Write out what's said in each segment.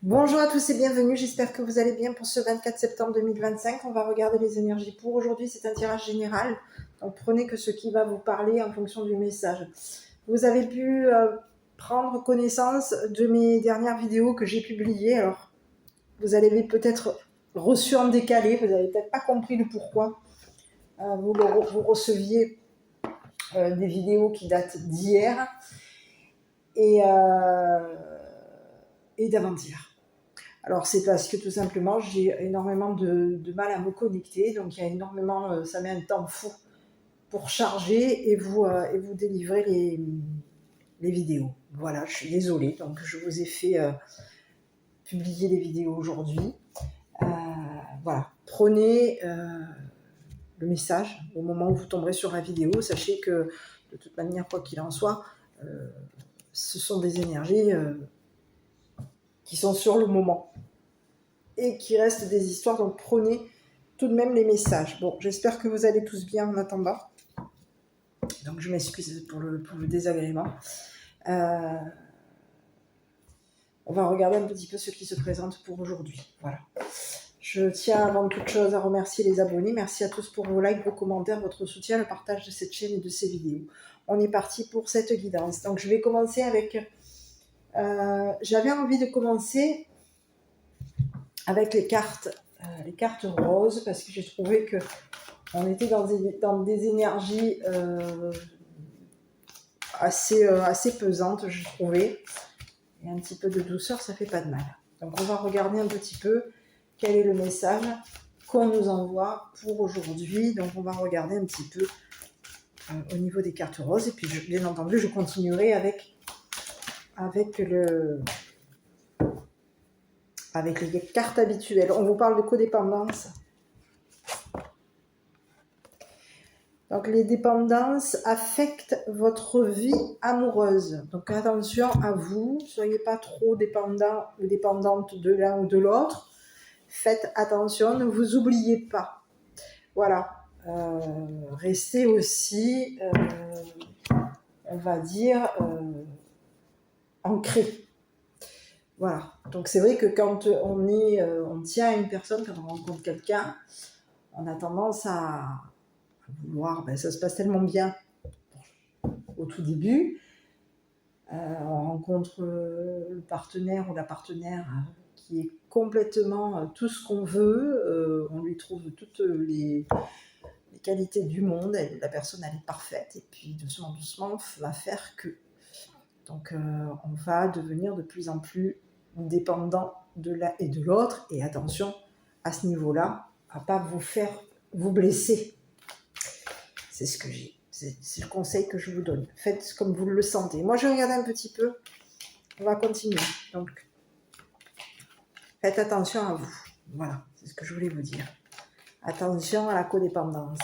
Bonjour à tous et bienvenue, j'espère que vous allez bien pour ce 24 septembre 2025. On va regarder les énergies pour aujourd'hui, c'est un tirage général, donc prenez que ce qui va vous parler en fonction du message. Vous avez pu prendre connaissance de mes dernières vidéos que j'ai publiées, alors vous avez peut-être reçu en décalé, vous n'avez peut-être pas compris le pourquoi. Vous receviez des vidéos qui datent d'hier et d'avant-hier. Alors c'est parce que tout simplement j'ai énormément de mal à me connecter, donc il y a énormément, ça met un temps fou pour charger et vous délivrer les vidéos. Voilà, je suis désolée, donc je vous ai fait publier les vidéos aujourd'hui. Voilà, prenez le message au moment où vous tomberez sur la vidéo, sachez que de toute manière, quoi qu'il en soit, ce sont des énergies qui sont sur le moment et qui restent des histoires, donc prenez tout de même les messages. Bon, j'espère que vous allez tous bien en attendant. Donc je m'excuse pour le désagrément. On va regarder un petit peu ce qui se présente pour aujourd'hui. Voilà. Je tiens avant toute chose à remercier les abonnés. Merci à tous pour vos likes, vos commentaires, votre soutien, le partage de cette chaîne et de ces vidéos. On est parti pour cette guidance. Donc je vais commencer avec... j'avais envie de commencer avec les cartes roses, parce que j'ai trouvé que on était dans des énergies assez pesantes, je trouvais. Et un petit peu de douceur, ça fait pas de mal. Donc on va regarder un petit peu quel est le message qu'on nous envoie pour aujourd'hui. Donc on va regarder un petit peu au niveau des cartes roses. Et puis bien entendu, je continuerai avec les cartes habituelles. On vous parle de codépendance. Donc les dépendances affectent votre vie amoureuse. Donc attention à vous, ne soyez pas trop dépendant ou dépendante de l'un ou de l'autre. Faites attention, ne vous oubliez pas. Voilà. Restez aussi, on va dire, ancré. Voilà. Donc c'est vrai que quand on tient à une personne, quand on rencontre quelqu'un, on a tendance à vouloir, ça se passe tellement bien au tout début, on rencontre le partenaire ou la partenaire qui est complètement tout ce qu'on veut, on lui trouve toutes les qualités du monde, la personne elle est parfaite, et puis doucement va faire que. Donc on va devenir de plus en plus dépendant de l'un et de l'autre, et attention à ce niveau-là, à pas vous faire vous blesser. C'est ce que j'ai. C'est le conseil que je vous donne. Faites comme vous le sentez. Moi, je regarde un petit peu. On va continuer. Donc, faites attention à vous. Voilà, c'est ce que je voulais vous dire. Attention à la codépendance.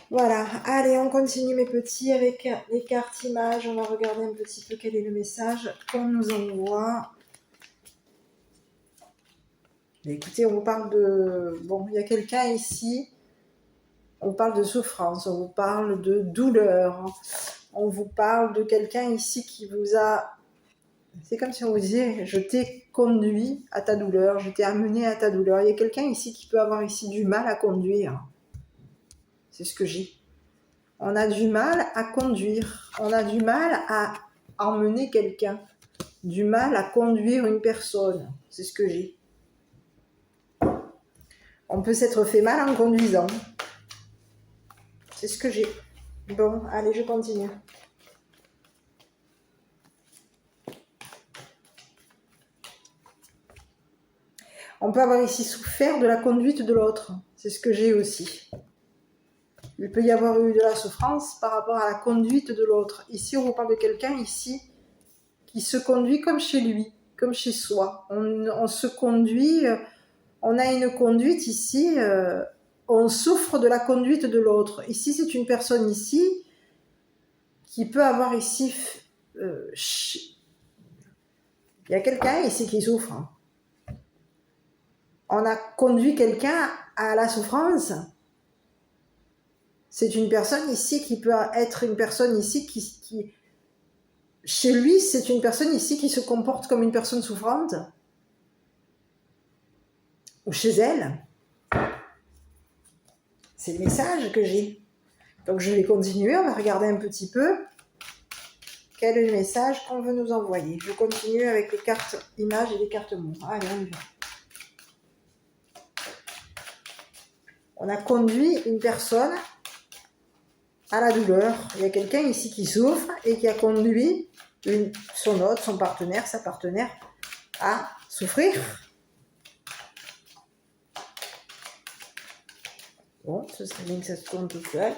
Voilà, allez, on continue mes petits avec les cartes images. On va regarder un petit peu quel est le message qu'on nous envoie. Mais écoutez, on vous parle de... Bon, il y a quelqu'un ici... On vous parle de souffrance, on vous parle de douleur, on vous parle de quelqu'un ici qui vous a... C'est comme si on vous disait, je t'ai conduit à ta douleur, je t'ai amené à ta douleur. Il y a quelqu'un ici qui peut avoir ici du mal à conduire. C'est ce que j'ai. On a du mal à conduire, on a du mal à emmener quelqu'un, du mal à conduire une personne. C'est ce que j'ai. On peut s'être fait mal en conduisant. C'est ce que j'ai. Bon, allez, je continue. On peut avoir ici souffert de la conduite de l'autre. C'est ce que j'ai aussi. Il peut y avoir eu de la souffrance par rapport à la conduite de l'autre. Ici, on vous parle de quelqu'un ici qui se conduit comme chez lui, comme chez soi. On se conduit, on a une conduite ici, on souffre de la conduite de l'autre. Ici, c'est une personne ici qui peut avoir ici... il y a quelqu'un ici qui souffre. On a conduit quelqu'un à la souffrance. C'est une personne ici qui peut être une personne ici qui chez lui, c'est une personne ici qui se comporte comme une personne souffrante, ou chez elle. C'est le message que j'ai. Donc je vais continuer, on va regarder un petit peu quel est le message qu'on veut nous envoyer. Je continue avec les cartes images et les cartes mots. Allez, on y va. On a conduit une personne à la douleur. Il y a quelqu'un ici qui souffre et qui a conduit son autre, son partenaire, sa partenaire à souffrir. Bon, ce serait bien que ça se tourne tout seul.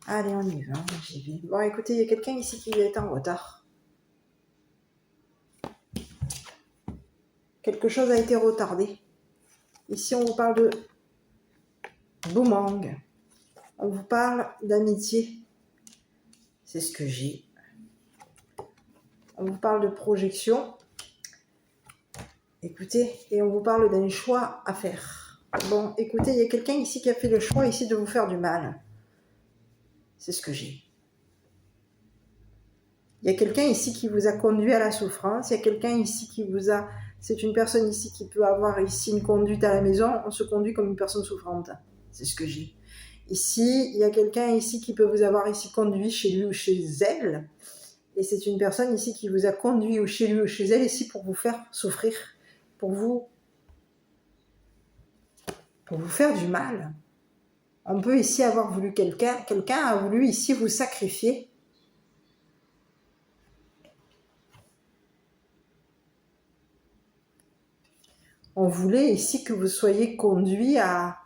Allez, on y va, j'y vais. Bon, écoutez, il y a quelqu'un ici qui est en retard. Quelque chose a été retardé. Ici, on vous parle de boomerang. On vous parle d'amitié. C'est ce que j'ai. On vous parle de projection. Écoutez, et on vous parle d'un choix à faire. Bon, écoutez, il y a quelqu'un ici qui a fait le choix ici de vous faire du mal. C'est ce que j'ai. Il y a quelqu'un ici qui vous a conduit à la souffrance. Il y a quelqu'un ici qui vous a... C'est une personne ici qui peut avoir ici une conduite à la maison. On se conduit comme une personne souffrante. C'est ce que j'ai. Ici, il y a quelqu'un ici qui peut vous avoir ici conduit chez lui ou chez elle. Et c'est une personne ici qui vous a conduit ou chez lui ou chez elle ici pour vous faire souffrir. Pour vous faire du mal. On peut ici avoir voulu quelqu'un a voulu ici vous sacrifier. On voulait ici que vous soyez conduit à...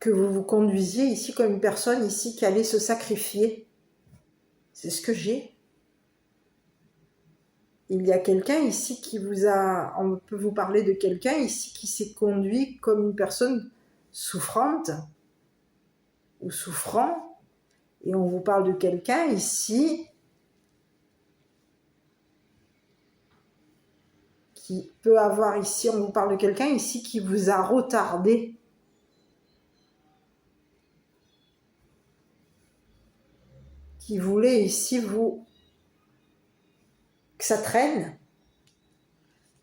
que vous vous conduisiez ici comme une personne ici qui allait se sacrifier. C'est ce que j'ai. Il y a quelqu'un ici qui vous a... On peut vous parler de quelqu'un ici qui s'est conduit comme une personne souffrante ou souffrant. Et on vous parle de quelqu'un ici qui peut avoir ici... On vous parle de quelqu'un ici qui vous a retardé. Qui voulait ici vous... que ça traîne.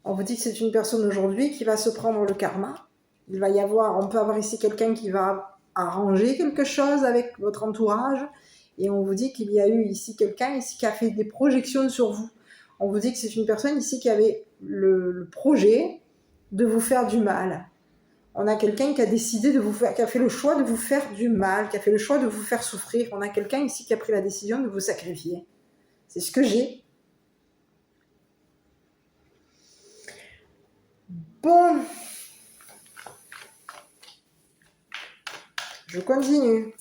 On vous dit que c'est une personne aujourd'hui qui va se prendre le karma. Il va y avoir... On peut avoir ici quelqu'un qui va arranger quelque chose avec votre entourage. Et on vous dit qu'il y a eu ici quelqu'un ici qui a fait des projections sur vous. On vous dit que c'est une personne ici qui avait le projet de vous faire du mal. On a quelqu'un qui a décidé de vous faire, qui a fait le choix de vous faire du mal, qui a fait le choix de vous faire souffrir. On a quelqu'un ici qui a pris la décision de vous sacrifier. C'est ce que j'ai. Bon. Je continue.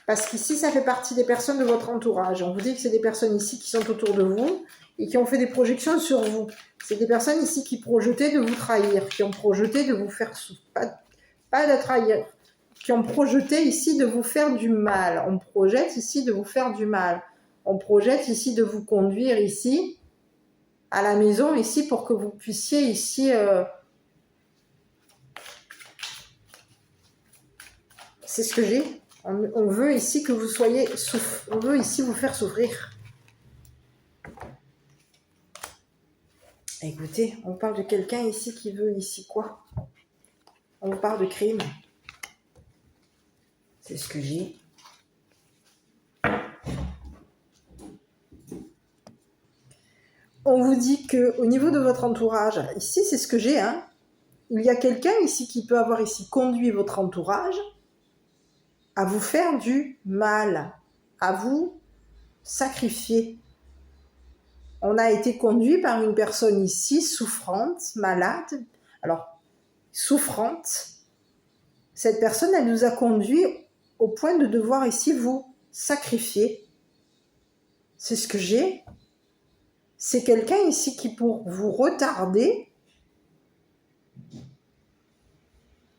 Parce qu'ici, ça fait partie des personnes de votre entourage. On vous dit que c'est des personnes ici qui sont autour de vous et qui ont fait des projections sur vous. C'est des personnes ici qui projetaient de vous trahir, qui ont projeté de vous faire... Pas de trahir, qui ont projeté ici de vous faire du mal. On projette ici de vous faire du mal. On projette ici de vous conduire ici à la maison ici pour que vous puissiez ici... C'est ce que j'ai. On veut ici que vous soyez... On veut ici vous faire souffrir. Écoutez, on parle de quelqu'un ici qui veut ici quoi? On parle de crime. C'est ce que j'ai. On vous dit qu'au niveau de votre entourage, ici c'est ce que j'ai, hein. Il y a quelqu'un ici qui peut avoir ici conduit votre entourage à vous faire du mal, à vous sacrifier. On a été conduit par une personne ici souffrante, malade. Alors, souffrante, cette personne, elle nous a conduit au point de devoir ici vous sacrifier. C'est ce que j'ai. C'est quelqu'un ici qui, pour vous retarder,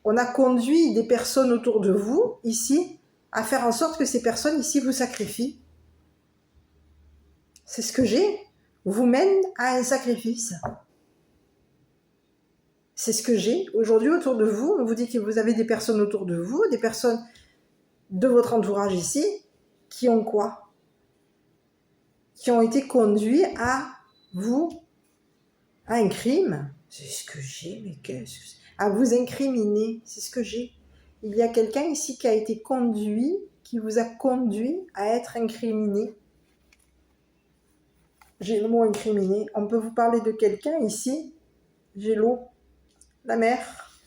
on a conduit des personnes autour de vous, ici, à faire en sorte que ces personnes ici vous sacrifient. C'est ce que j'ai. Vous mène à un sacrifice. C'est ce que j'ai. Aujourd'hui, autour de vous, on vous dit que vous avez des personnes autour de vous, des personnes de votre entourage ici, qui ont quoi? qui ont été conduits à un crime. C'est ce que j'ai, mais qu'est-ce que c'est? À vous incriminer, c'est ce que j'ai. Il y a quelqu'un ici qui a été conduit, qui vous a conduit à être incriminé. J'ai le mot incriminé. On peut vous parler de quelqu'un ici. J'ai l'eau, la mer.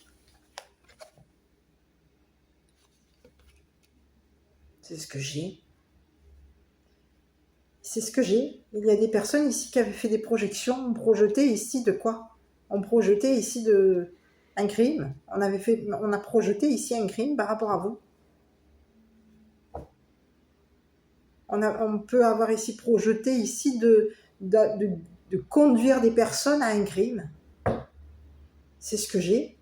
C'est ce que j'ai. C'est ce que j'ai. Il y a des personnes ici qui avaient fait des projections. On projetait ici de quoi? On projetait ici un crime. On a projeté ici un crime par rapport à vous. On peut avoir ici projeté ici de conduire des personnes à un crime. C'est ce que j'ai.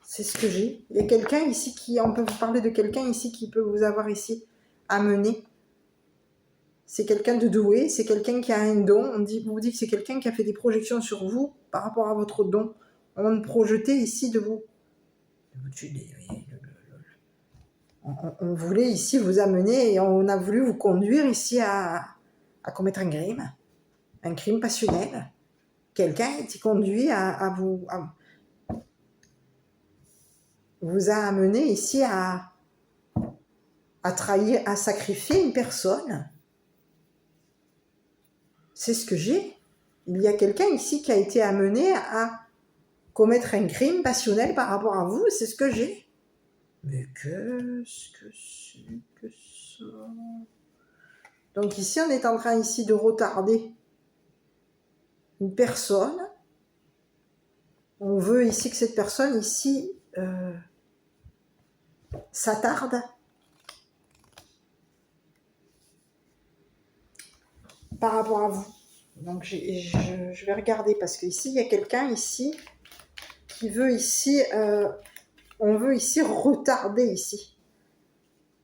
C'est ce que j'ai. Il y a quelqu'un ici on peut vous parler de quelqu'un ici qui peut vous avoir ici amené. C'est quelqu'un de doué, c'est quelqu'un qui a un don. On vous dit que c'est quelqu'un qui a fait des projections sur vous par rapport à votre don. On projetait ici de vous. On voulait ici vous amener et on a voulu vous conduire ici à commettre un crime passionnel. Quelqu'un a été conduit vous a amené ici à trahir, à sacrifier une personne. C'est ce que j'ai. Il y a quelqu'un ici qui a été amené à commettre un crime passionnel par rapport à vous. C'est ce que j'ai. Mais qu'est-ce que c'est que ça? Donc ici, on est en train ici de retarder une personne. On veut ici que cette personne ici s'attarde par rapport à vous. Donc je vais regarder parce qu'ici, il y a quelqu'un ici qui veut ici, on veut ici retarder ici.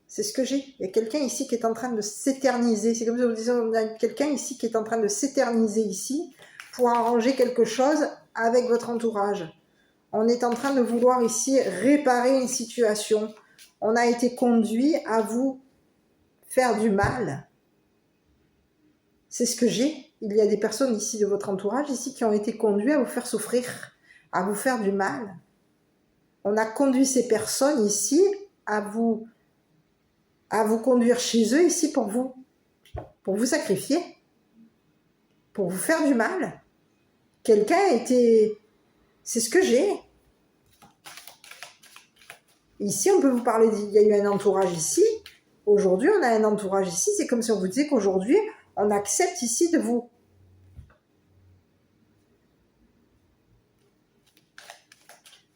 C'est ce que j'ai. Il y a quelqu'un ici qui est en train de s'éterniser. C'est comme si vous disiez, on a quelqu'un ici qui est en train de s'éterniser ici pour arranger quelque chose avec votre entourage. On est en train de vouloir ici réparer une situation. On a été conduit à vous faire du mal. C'est ce que j'ai. Il y a des personnes ici de votre entourage ici qui ont été conduites à vous faire souffrir, à vous faire du mal. On a conduit ces personnes ici à vous conduire chez eux ici pour vous sacrifier, pour vous faire du mal. Quelqu'un a été... C'est ce que j'ai. Ici, on peut vous parler, il y a eu un entourage ici. Aujourd'hui, on a un entourage ici. C'est comme si on vous disait qu'aujourd'hui, on accepte ici de vous.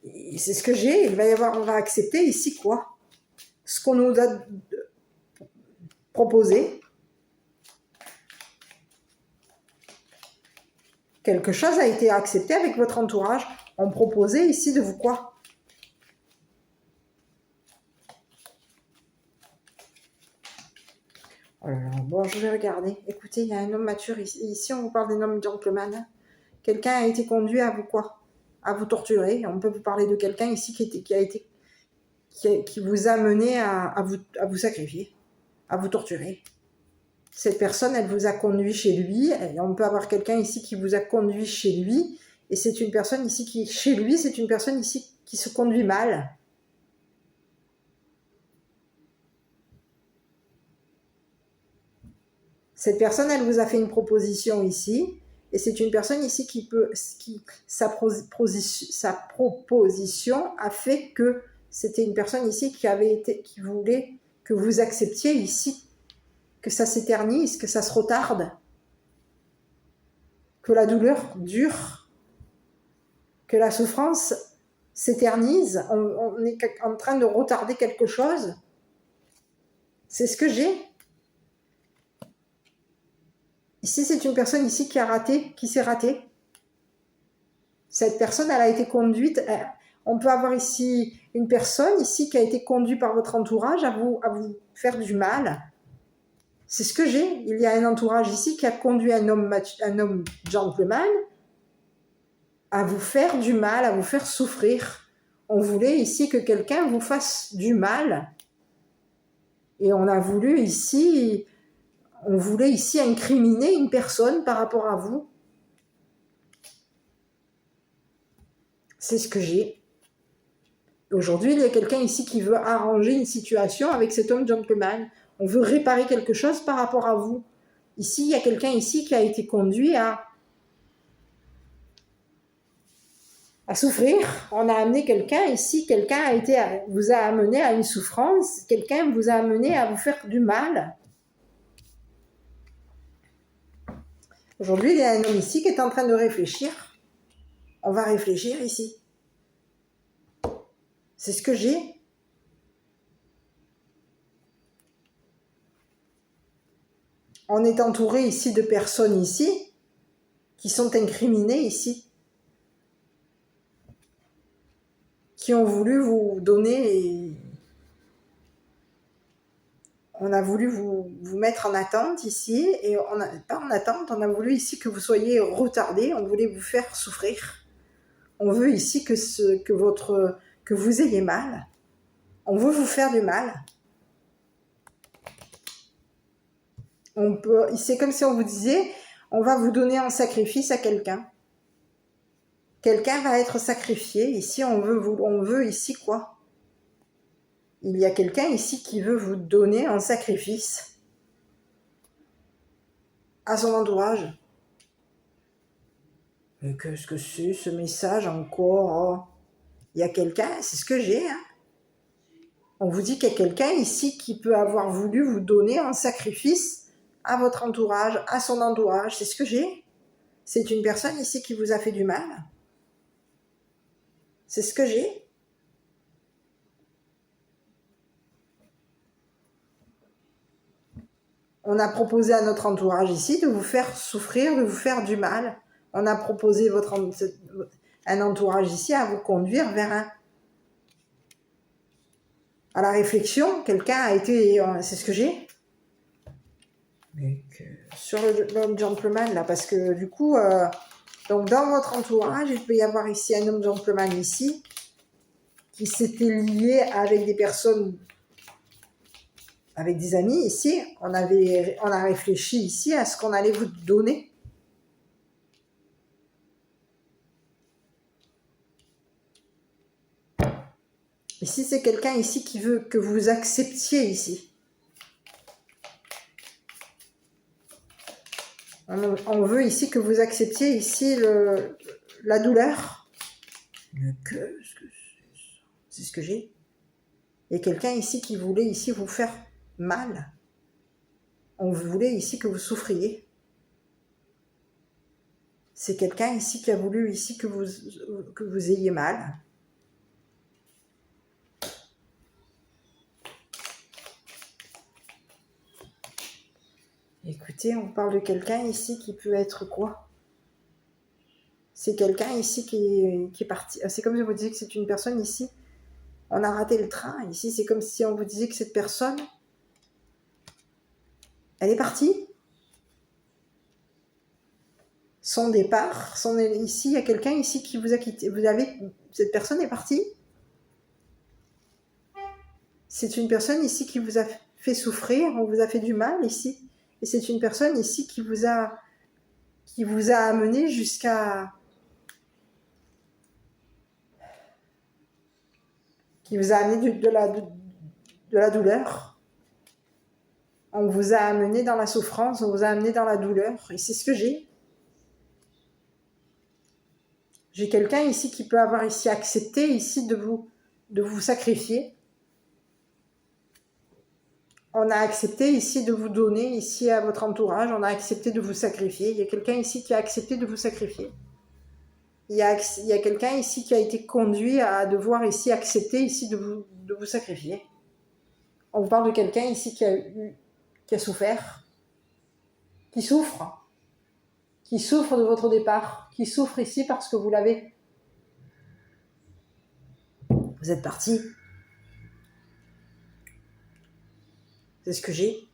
Et c'est ce que j'ai. On va accepter ici quoi? Ce qu'on nous a proposé. Quelque chose a été accepté avec votre entourage. On proposait ici de vous quoi? Oh là là, bon, je vais regarder. Écoutez, il y a un homme mature ici. Ici, on vous parle d'un homme gentleman. Quelqu'un a été conduit à vous quoi? À vous torturer. On peut vous parler de quelqu'un ici qui vous a mené à vous sacrifier, à vous torturer. Cette personne, elle vous a conduit chez lui. Et on peut avoir quelqu'un ici qui vous a conduit chez lui. Et c'est une personne ici qui, chez lui, c'est une personne ici qui se conduit mal. Cette personne, elle vous a fait une proposition ici. Et c'est une personne ici sa proposition a fait que c'était une personne ici qui voulait que vous acceptiez ici, que ça s'éternise, que ça se retarde, que la douleur dure, que la souffrance s'éternise. On est en train de retarder quelque chose. C'est ce que j'ai. Ici, c'est une personne ici qui s'est ratée. Cette personne, elle a été conduite. On peut avoir ici une personne ici qui a été conduite par votre entourage à vous faire du mal. C'est ce que j'ai. Il y a un entourage ici qui a conduit un homme gentleman à vous faire du mal, à vous faire souffrir. On voulait ici que quelqu'un vous fasse du mal. Et on voulait ici incriminer une personne par rapport à vous. C'est ce que j'ai. Aujourd'hui, il y a quelqu'un ici qui veut arranger une situation avec cet homme gentleman. On veut réparer quelque chose par rapport à vous. Ici, il y a quelqu'un ici qui a été conduit à souffrir. On a amené quelqu'un ici, vous a amené à une souffrance, quelqu'un vous a amené à vous faire du mal. Aujourd'hui, il y a un homme ici qui est en train de réfléchir. On va réfléchir ici. C'est ce que j'ai. On est entouré ici de personnes ici qui sont incriminées ici, qui ont voulu vous donner, on a voulu vous mettre en attente ici, et pas en attente, on a voulu ici que vous soyez retardés, on voulait vous faire souffrir. On veut ici que vous ayez mal. On veut vous faire du mal. C'est comme si on vous disait, on va vous donner en sacrifice à quelqu'un. Quelqu'un va être sacrifié. Ici, on veut ici quoi? Il y a quelqu'un ici qui veut vous donner en sacrifice à son entourage. Mais qu'est-ce que c'est ce message encore? Il y a quelqu'un, c'est ce que j'ai. On vous dit qu'il y a quelqu'un ici qui peut avoir voulu vous donner en sacrifice à votre entourage, à son entourage. C'est ce que j'ai. C'est une personne ici qui vous a fait du mal. C'est ce que j'ai. On a proposé à notre entourage ici de vous faire souffrir, de vous faire du mal. On a proposé un entourage ici à vous conduire vers à la réflexion. Quelqu'un a été... C'est ce que j'ai. Mais sur l'homme gentleman, là, parce que du coup... donc dans votre entourage, il peut y avoir ici un homme gentleman ici qui s'était lié avec des personnes, avec des amis ici. On a réfléchi ici à ce qu'on allait vous donner. Ici, c'est quelqu'un ici qui veut que vous acceptiez ici. On veut ici que vous acceptiez ici la douleur. Mais qu'est-ce que c'est ce que j'ai. Il y a quelqu'un ici qui voulait ici vous faire mal. On voulait ici que vous souffriez. C'est quelqu'un ici qui a voulu ici que vous ayez mal. Écoutez, on parle de quelqu'un ici qui peut être quoi? C'est quelqu'un ici qui est parti. C'est comme si on vous disait que c'est une personne ici. On a raté le train. Ici, c'est comme si on vous disait que cette personne, elle est partie. Son départ, ici, il y a quelqu'un ici qui vous a quitté. Cette personne est partie. C'est une personne ici qui vous a fait souffrir, on vous a fait du mal ici. Et c'est une personne ici qui vous a amené jusqu'à... qui vous a amené de la douleur. On vous a amené dans la souffrance, on vous a amené dans la douleur. Et c'est ce que j'ai. J'ai quelqu'un ici qui peut avoir ici accepté ici de vous sacrifier. On a accepté ici de vous donner ici à votre entourage, on a accepté de vous sacrifier. Il y a quelqu'un ici qui a accepté de vous sacrifier. Il y a quelqu'un ici qui a été conduit à devoir ici accepter ici de vous sacrifier. On vous parle de quelqu'un ici qui a souffert, qui souffre de votre départ, qui souffre ici parce que vous êtes parti. C'est ce que j'ai.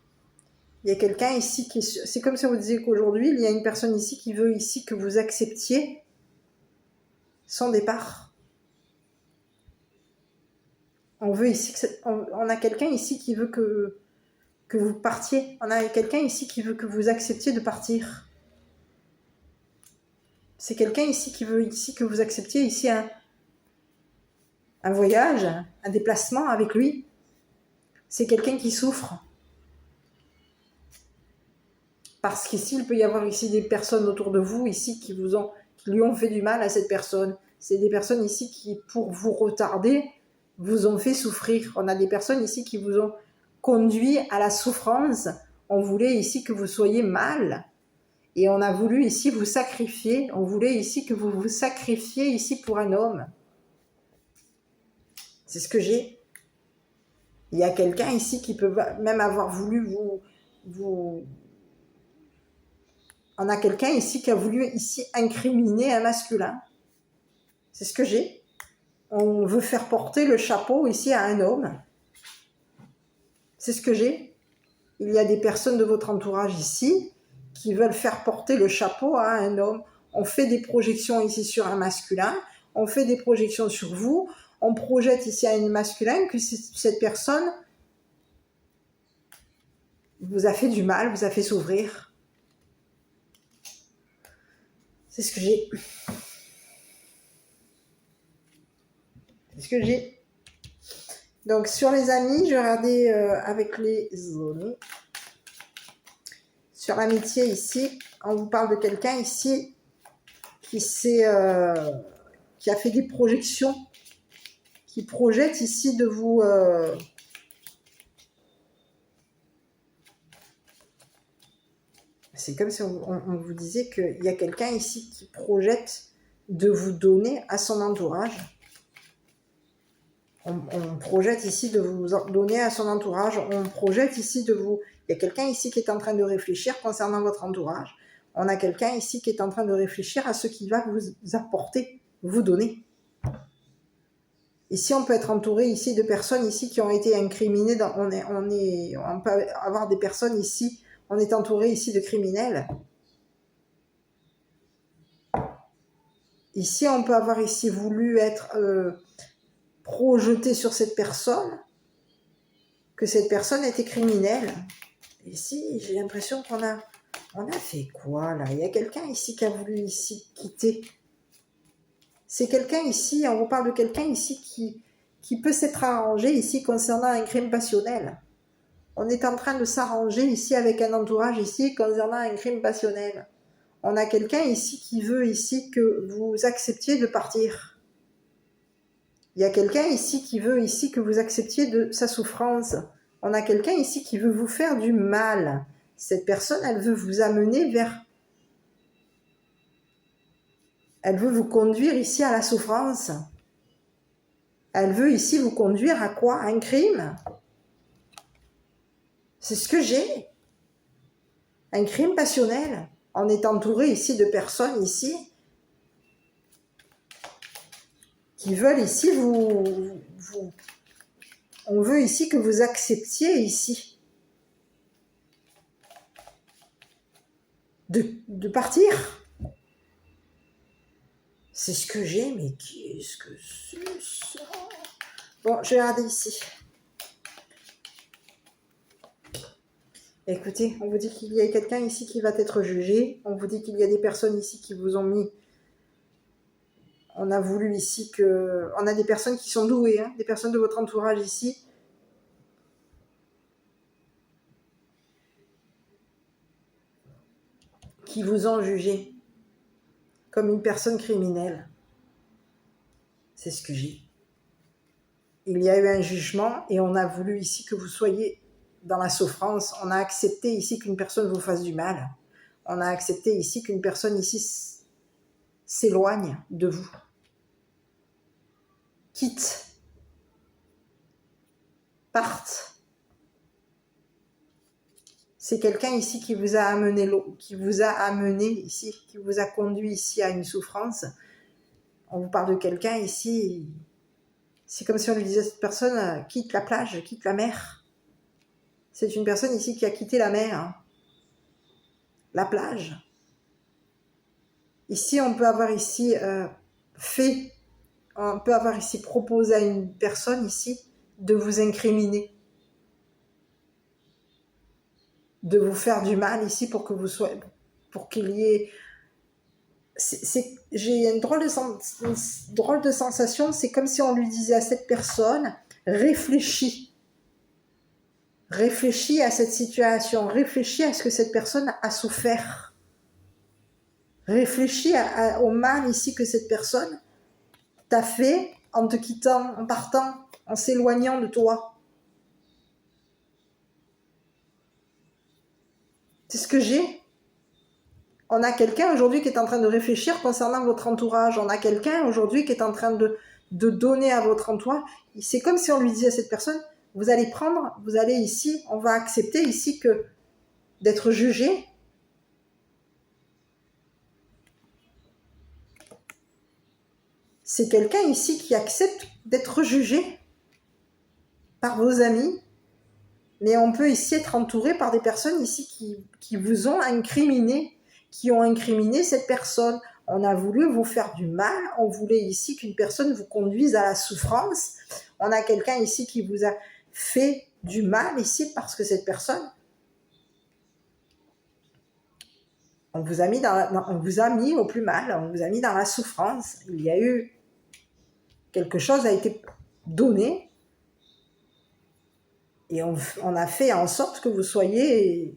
Il y a quelqu'un ici c'est comme si on vous disait qu'aujourd'hui, il y a une personne ici qui veut ici que vous acceptiez son départ. On veut ici on a quelqu'un ici qui veut que vous partiez. On a quelqu'un ici qui veut que vous acceptiez de partir. C'est quelqu'un ici qui veut ici que vous acceptiez ici un voyage, un déplacement avec lui. C'est quelqu'un qui souffre. Parce qu'ici, il peut y avoir ici des personnes autour de vous ici qui lui ont fait du mal à cette personne. C'est des personnes ici qui, pour vous retarder, vous ont fait souffrir. On a des personnes ici qui vous ont conduit à la souffrance. On voulait ici que vous soyez mal. Et on a voulu ici vous sacrifier. On voulait ici que vous vous sacrifiez ici pour un homme. C'est ce que j'ai. Il y a quelqu'un ici qui peut même avoir voulu vous... On a quelqu'un ici qui a voulu ici incriminer un masculin. C'est ce que j'ai. On veut faire porter le chapeau ici à un homme. C'est ce que j'ai. Il y a des personnes de votre entourage ici qui veulent faire porter le chapeau à un homme. On fait des projections ici sur un masculin. On fait des projections sur vous. On projette ici à un masculin que cette personne vous a fait du mal, vous a fait souffrir. C'est ce que j'ai. C'est ce que j'ai. Donc, sur les amis, je regardais avec les amis. Sur l'amitié, ici, on vous parle de quelqu'un ici qui a fait des projections, qui projette ici de vous... C'est comme si on vous disait qu'il y a quelqu'un ici qui projette de vous donner à son entourage. On projette ici de vous donner à son entourage. On projette ici de vous... Il y a quelqu'un ici qui est en train de réfléchir concernant votre entourage. On a quelqu'un ici qui est en train de réfléchir à ce qu'il va vous apporter, vous donner. Ici, on peut être entouré ici de personnes ici qui ont été incriminées. On peut avoir des personnes ici... On est entouré ici de criminels. Ici, on peut avoir ici voulu être projeté sur cette personne, que cette personne était criminelle. Ici, j'ai l'impression qu'on a fait quoi là? Il y a quelqu'un ici qui a voulu ici quitter. C'est quelqu'un ici, on vous parle de quelqu'un ici qui peut s'être arrangé ici concernant un crime passionnel. On est en train de s'arranger ici avec un entourage ici concernant un crime passionnel. On a quelqu'un ici qui veut ici que vous acceptiez de partir. Il y a quelqu'un ici qui veut ici que vous acceptiez de sa souffrance. On a quelqu'un ici qui veut vous faire du mal. Cette personne, elle veut vous amener vers... Elle veut vous conduire ici à la souffrance. Elle veut ici vous conduire à quoi? À un crime. C'est ce que j'ai. Un crime passionnel. On est entouré ici de personnes ici qui veulent ici on veut ici que vous acceptiez ici de partir. C'est ce que j'ai, mais qu'est-ce que c'est ça? Bon, je vais regarder ici. Écoutez, on vous dit qu'il y a quelqu'un ici qui va être jugé. On vous dit qu'il y a des personnes ici qui vous ont mis... On a voulu ici que... On a des personnes qui sont douées, hein, des personnes de votre entourage ici. Qui vous ont jugé comme une personne criminelle. C'est ce que j'ai. Il y a eu un jugement et on a voulu ici que vous soyez dans la souffrance. On a accepté ici qu'une personne vous fasse du mal. On a accepté ici qu'une personne ici s'éloigne de vous. Quitte. Parte. C'est quelqu'un ici qui vous a amené ici, qui vous a conduit ici à une souffrance. On vous parle de quelqu'un ici, c'est comme si on lui disait à cette personne, quitte la plage, quitte la mer. C'est une personne ici qui a quitté la mer, hein. La plage. Ici, on peut avoir ici on peut avoir ici proposé à une personne ici de vous incriminer, de vous faire du mal ici pour qu'il y ait... J'ai une drôle de sensation, c'est comme si on lui disait à cette personne, réfléchis à cette situation, réfléchis à ce que cette personne a souffert, réfléchis au mal ici que cette personne t'a fait en te quittant, en partant, en s'éloignant de toi. C'est ce que j'ai. On a quelqu'un aujourd'hui qui est en train de réfléchir concernant votre entourage. On a quelqu'un aujourd'hui qui est en train de donner à votre entourage. C'est comme si on lui disait à cette personne, vous allez ici, on va accepter ici que d'être jugé. C'est quelqu'un ici qui accepte d'être jugé par vos amis. Mais on peut ici être entouré par des personnes ici qui vous ont incriminé, qui ont incriminé cette personne. On a voulu vous faire du mal, on voulait ici qu'une personne vous conduise à la souffrance. On a quelqu'un ici qui vous a fait du mal ici parce que cette personne, on vous a mis au plus mal, on vous a mis dans la souffrance. Il y a eu quelque chose a été donné et on a fait en sorte que vous soyez...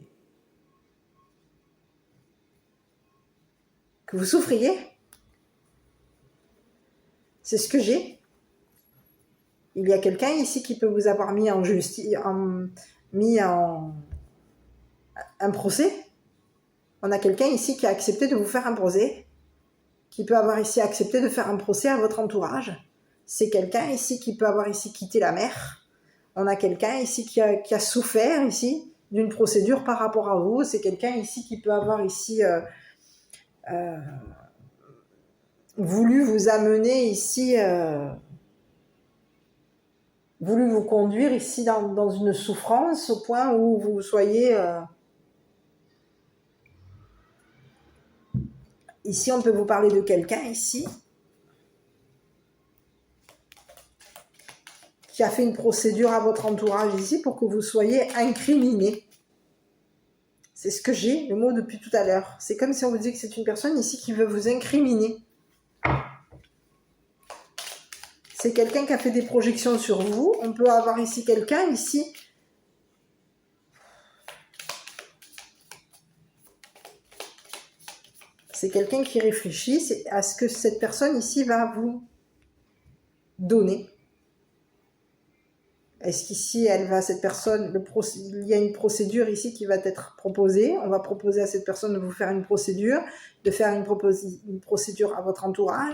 que vous souffriez. C'est ce que j'ai. Il y a quelqu'un ici qui peut vous avoir mis en justice, un procès. On a quelqu'un ici qui a accepté de vous faire un procès, qui peut avoir ici accepté de faire un procès à votre entourage. C'est quelqu'un ici qui peut avoir ici quitté la mer. On a quelqu'un ici qui a souffert ici d'une procédure par rapport à vous. C'est quelqu'un ici qui peut avoir ici... voulu vous amener ici, voulu vous conduire ici dans une souffrance au point où vous soyez... Ici, on peut vous parler de quelqu'un ici qui a fait une procédure à votre entourage ici pour que vous soyez incriminé. C'est ce que j'ai, le mot depuis tout à l'heure. C'est comme si on vous dit que c'est une personne ici qui veut vous incriminer. C'est quelqu'un qui a fait des projections sur vous. On peut avoir ici quelqu'un ici. C'est quelqu'un qui réfléchit à ce que cette personne ici va vous donner. Est-ce qu'ici, cette personne, il y a une procédure ici qui va être proposée. On va proposer à cette personne de vous faire une procédure, de faire une procédure à votre entourage.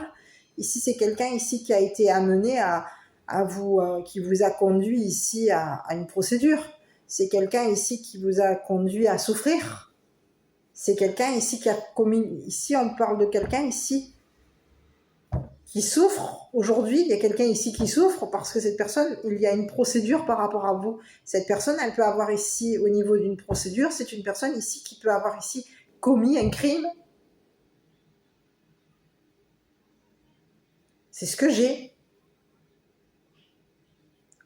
Ici, c'est quelqu'un ici qui a été amené à vous, qui vous a conduit ici à une procédure. C'est quelqu'un ici qui vous a conduit à souffrir. C'est quelqu'un ici qui a commis... Ici, on parle de quelqu'un ici qui souffre. Aujourd'hui, il y a quelqu'un ici qui souffre parce que cette personne, il y a une procédure par rapport à vous. Cette personne, elle peut avoir ici, au niveau d'une procédure, c'est une personne ici qui peut avoir ici commis un crime. C'est ce que j'ai.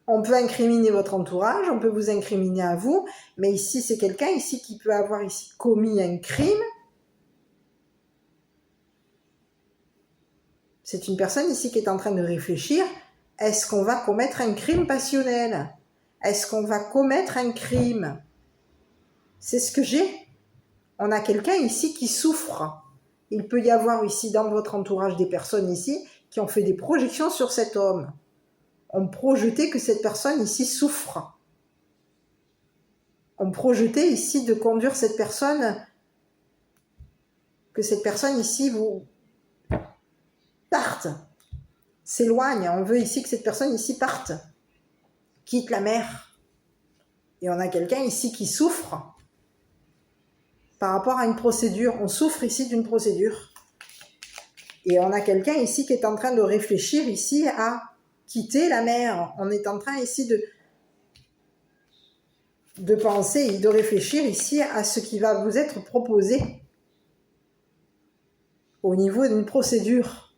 On peut incriminer votre entourage, on peut vous incriminer à vous, mais ici, c'est quelqu'un ici qui peut avoir ici commis un crime. C'est une personne ici qui est en train de réfléchir. Est-ce qu'on va commettre un crime passionnel? Est-ce qu'on va commettre un crime? C'est ce que j'ai. On a quelqu'un ici qui souffre. Il peut y avoir ici dans votre entourage des personnes ici qui ont fait des projections sur cet homme. On projetait que cette personne ici souffre. On projetait ici de conduire cette personne, que cette personne ici vous parte, s'éloigne. On veut ici que cette personne ici parte, quitte la mer. Et on a quelqu'un ici qui souffre par rapport à une procédure. On souffre ici d'une procédure. Et on a quelqu'un ici qui est en train de réfléchir ici à quitter la mer. On est en train ici de penser et de réfléchir ici à ce qui va vous être proposé au niveau d'une procédure.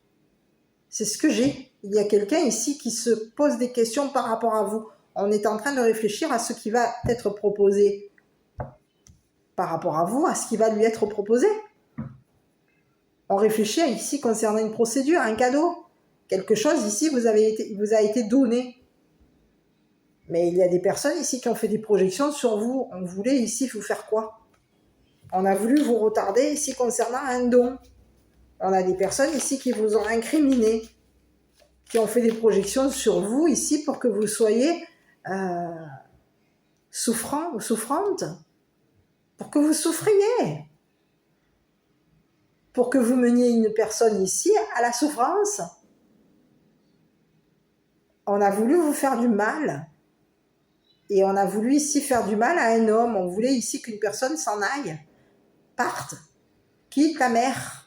C'est ce que j'ai. Il y a quelqu'un ici qui se pose des questions par rapport à vous. On est en train de réfléchir à ce qui va être proposé par rapport à vous, à ce qui va lui être proposé. On réfléchit ici concernant une procédure, un cadeau. Quelque chose ici vous a été donné. Mais il y a des personnes ici qui ont fait des projections sur vous. On voulait ici vous faire quoi? On a voulu vous retarder ici concernant un don. On a des personnes ici qui vous ont incriminé, qui ont fait des projections sur vous ici pour que vous soyez souffrant ou souffrante, pour que vous souffriez, pour que vous meniez une personne ici à la souffrance. On a voulu vous faire du mal. Et on a voulu ici faire du mal à un homme. On voulait ici qu'une personne s'en aille, parte, quitte la mer.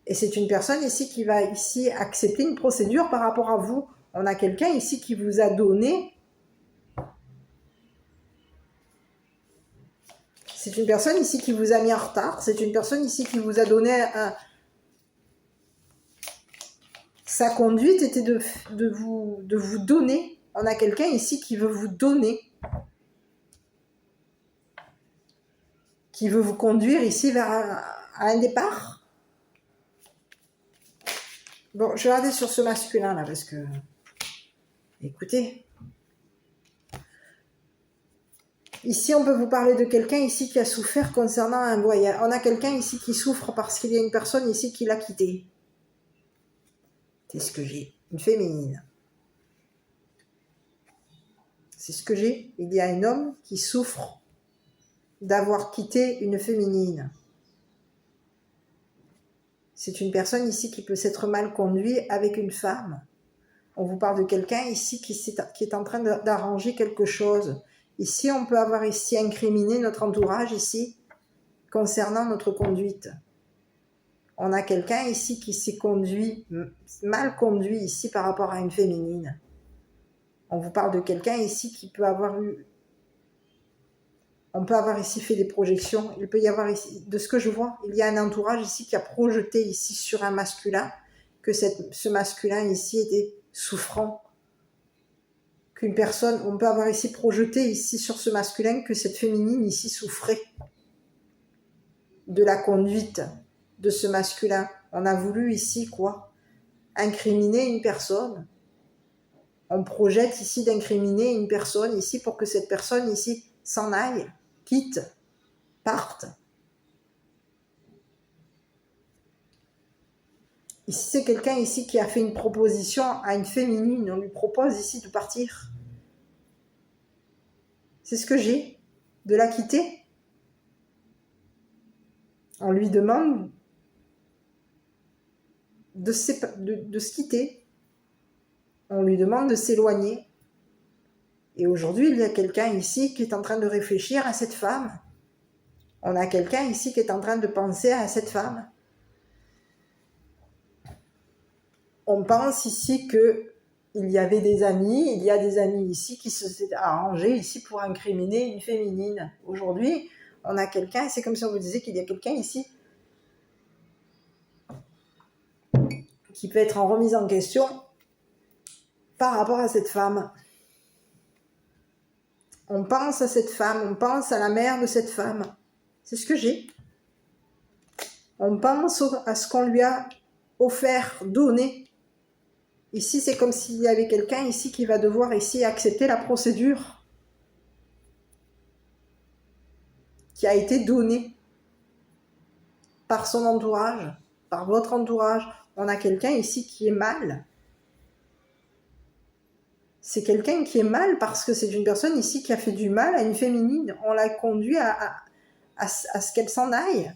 Et c'est une personne ici qui va ici accepter une procédure par rapport à vous. On a quelqu'un ici qui vous a donné. C'est une personne ici qui vous a mis en retard. C'est une personne ici qui vous a donné sa conduite était de vous donner. On a quelqu'un ici qui veut vous donner. Qui veut vous conduire ici vers un départ. Bon, je vais regarder sur ce masculin là parce que, écoutez, ici on peut vous parler de quelqu'un ici qui a souffert concernant un voyage. On a quelqu'un ici qui souffre parce qu'il y a une personne ici qui l'a quitté. C'est ce que j'ai, une féminine. C'est ce que j'ai. Il y a un homme qui souffre d'avoir quitté une féminine. C'est une personne ici qui peut s'être mal conduite avec une femme. On vous parle de quelqu'un ici qui est en train d'arranger quelque chose. Ici, on peut avoir ici incriminé notre entourage ici concernant notre conduite. On a quelqu'un ici qui s'est mal conduit ici par rapport à une féminine. On vous parle de quelqu'un ici qui peut avoir eu... On peut avoir ici fait des projections. Il peut y avoir ici, de ce que je vois, il y a un entourage ici qui a projeté ici sur un masculin que ce masculin ici était souffrant. Qu'une personne, on peut avoir ici projeté ici sur ce masculin que cette féminine ici souffrait de la conduite de ce masculin. On a voulu ici quoi? Incriminer une personne. On projette ici d'incriminer une personne ici pour que cette personne ici s'en aille, quitte, parte. Ici, c'est quelqu'un ici qui a fait une proposition à une féminine. On lui propose ici de partir. C'est ce que j'ai, de la quitter. On lui demande de se quitter. On lui demande de s'éloigner. Et aujourd'hui, il y a quelqu'un ici qui est en train de réfléchir à cette femme. On a quelqu'un ici qui est en train de penser à cette femme. On pense ici que il y avait des amis, il y a des amis ici qui se sont arrangés ici pour incriminer une féminine. Aujourd'hui, on a quelqu'un, c'est comme si on vous disait qu'il y a quelqu'un ici qui peut être en remise en question par rapport à cette femme. On pense à cette femme, on pense à la mère de cette femme. C'est ce que j'ai. On pense à ce qu'on lui a offert, donné. Ici, c'est comme s'il y avait quelqu'un ici qui va devoir ici accepter la procédure qui a été donnée par son entourage, par votre entourage. On a quelqu'un ici qui est mal. C'est quelqu'un qui est mal parce que c'est une personne ici qui a fait du mal à une féminine. On l'a conduit à ce qu'elle s'en aille.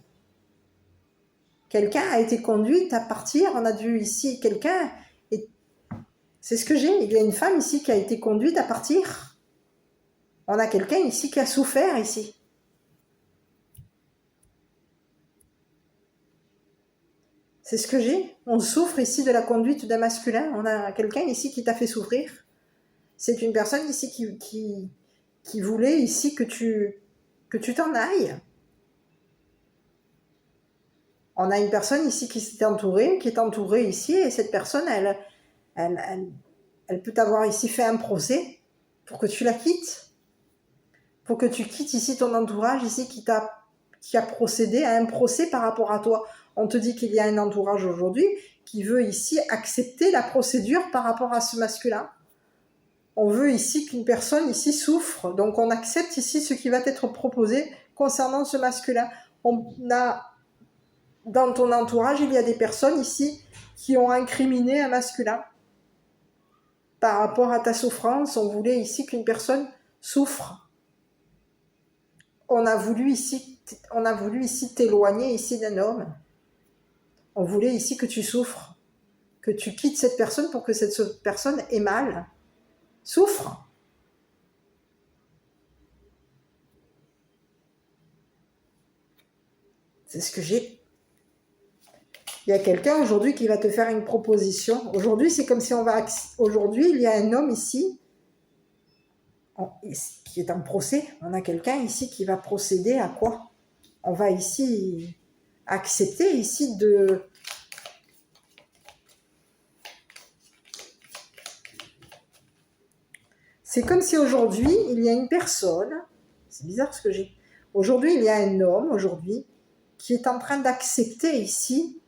Quelqu'un a été conduite à partir. On a dû ici, quelqu'un... C'est ce que j'ai. Il y a une femme ici qui a été conduite à partir. On a quelqu'un ici qui a souffert ici. C'est ce que j'ai. On souffre ici de la conduite d'un masculin. On a quelqu'un ici qui t'a fait souffrir. C'est une personne ici qui voulait ici que tu t'en ailles. On a une personne ici qui est entourée ici, et cette personne, elle peut t'avoir ici fait un procès pour que tu la quittes, pour que tu quittes ici ton entourage ici qui a procédé à un procès par rapport à toi. On te dit qu'il y a un entourage aujourd'hui qui veut ici accepter la procédure par rapport à ce masculin. On veut ici qu'une personne ici souffre, donc on accepte ici ce qui va être proposé concernant ce masculin. On a dans ton entourage, il y a des personnes ici qui ont incriminé un masculin par rapport à ta souffrance. On voulait ici qu'une personne souffre. On a voulu ici t'éloigner ici d'un homme. On voulait ici que tu souffres, que tu quittes cette personne pour que cette personne ait mal, souffre. C'est ce que j'ai. Il y a quelqu'un aujourd'hui qui va te faire une proposition. Aujourd'hui, c'est comme si Aujourd'hui, il y a un homme ici qui est en procès. On a quelqu'un ici qui va procéder à quoi? On va ici accepter ici de... C'est comme si aujourd'hui, il y a une personne... C'est bizarre ce que j'ai. Aujourd'hui, il y a un homme, aujourd'hui, qui est en train d'accepter ici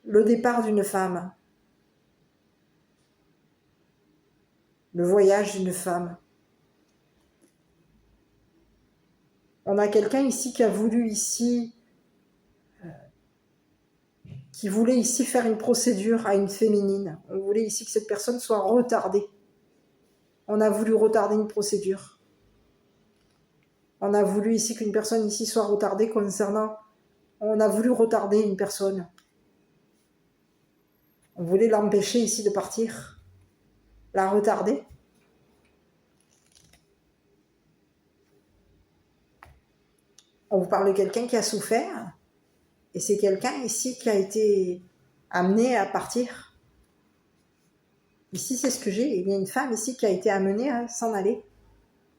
le départ d'une femme, le voyage d'une femme. On a quelqu'un ici qui a voulu ici, qui voulait ici faire une procédure à une féminine. On voulait ici que cette personne soit retardée. On a voulu retarder une procédure. On a voulu ici qu'une personne ici soit retardée concernant... On a voulu retarder une personne. On voulait l'empêcher ici de partir, la retarder. On vous parle de quelqu'un qui a souffert, et c'est quelqu'un ici qui a été amené à partir. Ici, c'est ce que j'ai. Il y a une femme ici qui a été amenée à s'en aller.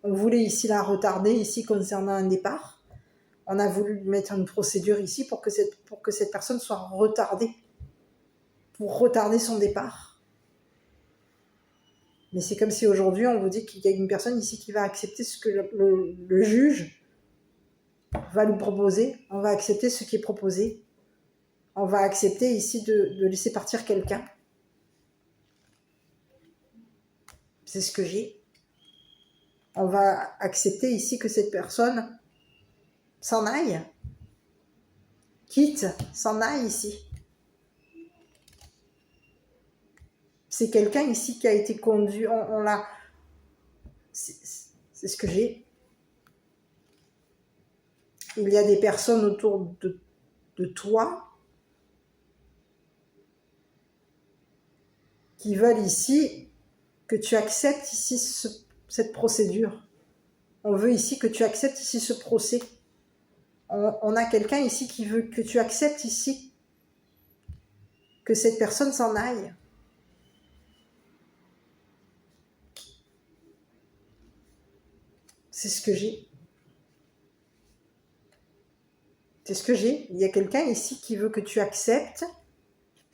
On voulait ici la retarder ici concernant un départ. On a voulu mettre une procédure ici pour que cette personne soit retardée, pour retarder son départ. Mais c'est comme si aujourd'hui on vous dit qu'il y a une personne ici qui va accepter ce que le juge va nous proposer. On va accepter ce qui est proposé. On va accepter ici de laisser partir quelqu'un. C'est ce que j'ai. On va accepter ici que cette personne s'en aille, quitte, s'en aille ici. C'est quelqu'un ici qui a été conduit, on l'a... C'est ce que j'ai. Il y a des personnes autour de toi qui veulent ici que tu acceptes ici cette procédure. On veut ici que tu acceptes ici ce procès. On a quelqu'un ici qui veut que tu acceptes ici que cette personne s'en aille. C'est ce que j'ai. C'est ce que j'ai. Il y a quelqu'un ici qui veut que tu acceptes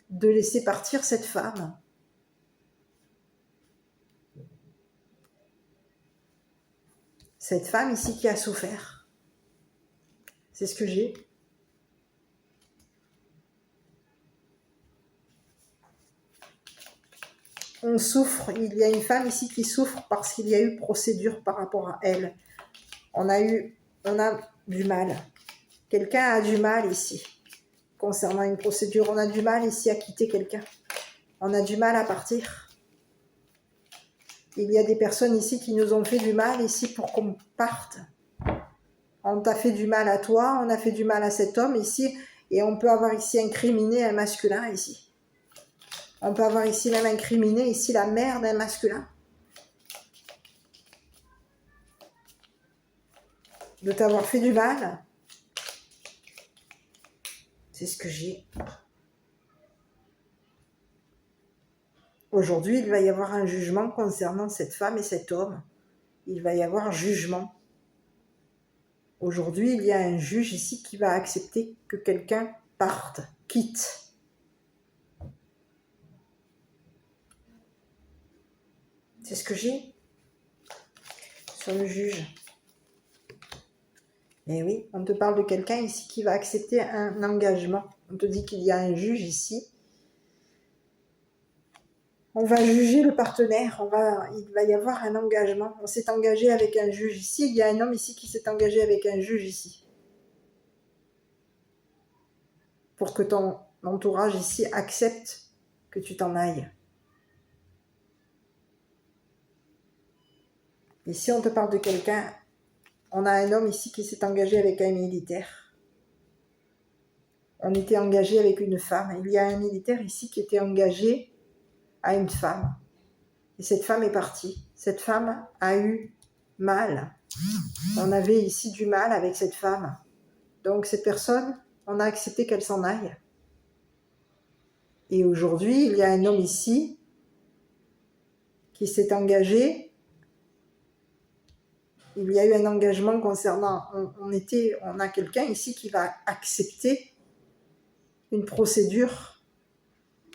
de laisser partir cette femme. Cette femme ici qui a souffert. C'est ce que j'ai. On souffre, il y a une femme ici qui souffre parce qu'il y a eu procédure par rapport à elle. On a du mal. Quelqu'un a du mal ici. Concernant une procédure, on a du mal ici à quitter quelqu'un. On a du mal à partir. Il y a des personnes ici qui nous ont fait du mal ici pour qu'on parte. On t'a fait du mal à toi, on a fait du mal à cet homme ici, et on peut avoir ici incriminé un masculin ici. On peut avoir ici même incriminé ici la mère d'un masculin. De t'avoir fait du mal. C'est ce que j'ai. Aujourd'hui, il va y avoir un jugement concernant cette femme et cet homme. Il va y avoir un jugement. Aujourd'hui, il y a un juge ici qui va accepter que quelqu'un parte, quitte. C'est ce que j'ai sur le juge. Et oui, on te parle de quelqu'un ici qui va accepter un engagement. On te dit qu'il y a un juge ici. On va juger le partenaire, il va y avoir un engagement. On s'est engagé avec un juge ici. Il y a un homme ici qui s'est engagé avec un juge ici. Pour que ton entourage ici accepte que tu t'en ailles. Ici, on te parle de quelqu'un. On a un homme ici qui s'est engagé avec un militaire. On était engagé avec une femme. Il y a un militaire ici qui était engagé à une femme. Et cette femme est partie. Cette femme a eu mal. On avait ici du mal avec cette femme. Donc cette personne, on a accepté qu'elle s'en aille. Et aujourd'hui, il y a un homme ici qui s'est engagé. Il y a eu un engagement concernant... On a quelqu'un ici qui va accepter une procédure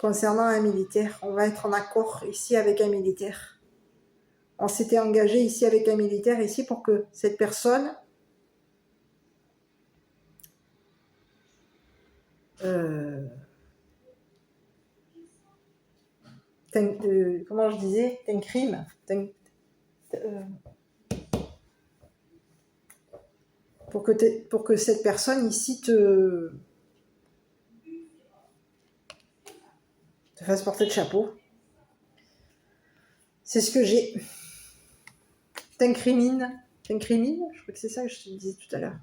concernant un militaire. On va être en accord ici avec un militaire. On s'était engagé ici avec un militaire ici pour que cette personne comment je disais, t'incrime, pour que cette personne ici te fasse porter le chapeau. C'est ce que j'ai. T'incrimine, je crois que c'est ça que je te disais tout à l'heure.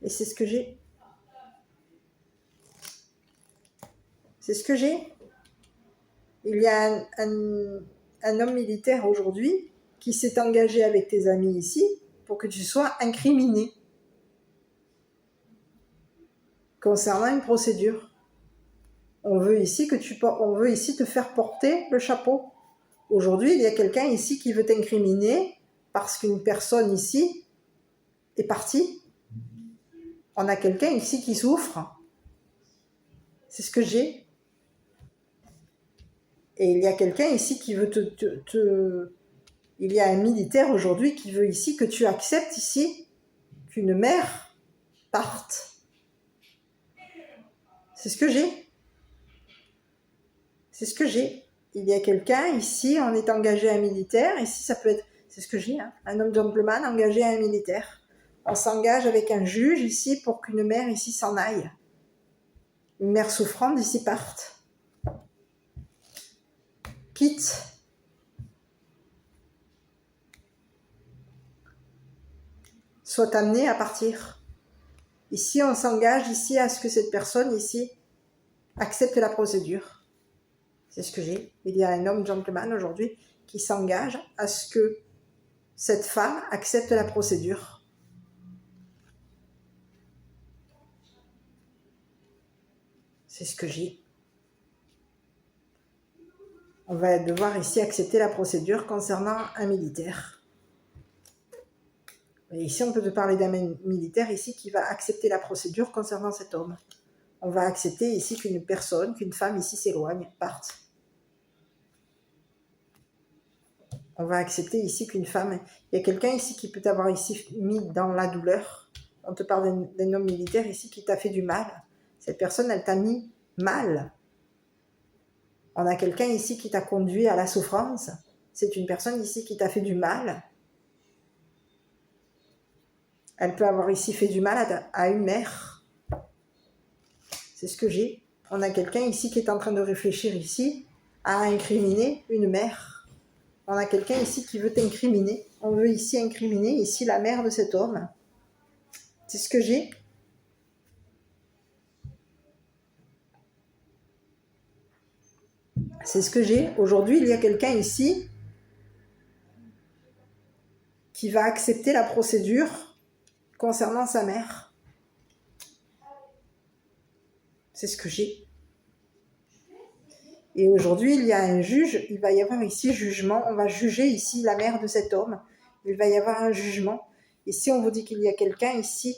Et c'est ce que j'ai. C'est ce que j'ai. Il y a un homme militaire aujourd'hui qui s'est engagé avec tes amis ici pour que tu sois incriminé concernant une procédure. On veut ici te faire porter le chapeau. Aujourd'hui, il y a quelqu'un ici qui veut t'incriminer parce qu'une personne ici est partie. On a quelqu'un ici qui souffre. C'est ce que j'ai. Et il y a quelqu'un ici qui veut Il y a un militaire aujourd'hui qui veut ici que tu acceptes ici qu'une mère parte. C'est ce que j'ai. C'est ce que j'ai. Il y a quelqu'un ici, on est engagé à un militaire. Ici, ça peut être... C'est ce que j'ai, hein, un homme gentleman engagé à un militaire. On s'engage avec un juge ici pour qu'une mère ici s'en aille. Une mère souffrante ici parte. Quitte. Soit amenée à partir. Ici, on s'engage ici à ce que cette personne ici accepte la procédure. C'est ce que j'ai. Il y a un homme gentleman aujourd'hui qui s'engage à ce que cette femme accepte la procédure. C'est ce que j'ai. On va devoir ici accepter la procédure concernant un militaire. Et ici, on peut te parler d'un militaire ici qui va accepter la procédure concernant cet homme. On va accepter ici qu'une femme ici s'éloigne, parte. On va accepter ici qu'une femme... Il y a quelqu'un ici qui peut t'avoir ici mis dans la douleur. On te parle d'un homme militaire ici qui t'a fait du mal. Cette personne, elle t'a mis mal. On a quelqu'un ici qui t'a conduit à la souffrance. C'est une personne ici qui t'a fait du mal. Elle peut avoir ici fait du mal à une mère. C'est ce que j'ai. On a quelqu'un ici qui est en train de réfléchir ici à incriminer une mère. On a quelqu'un ici qui veut t'incriminer. On veut ici incriminer ici la mère de cet homme. C'est ce que j'ai. C'est ce que j'ai. Aujourd'hui, il y a quelqu'un ici qui va accepter la procédure concernant sa mère. C'est ce que j'ai. Et aujourd'hui, il y a un juge, il va y avoir ici jugement, on va juger ici la mère de cet homme. Il va y avoir un jugement. Ici, on vous dit qu'il y a quelqu'un ici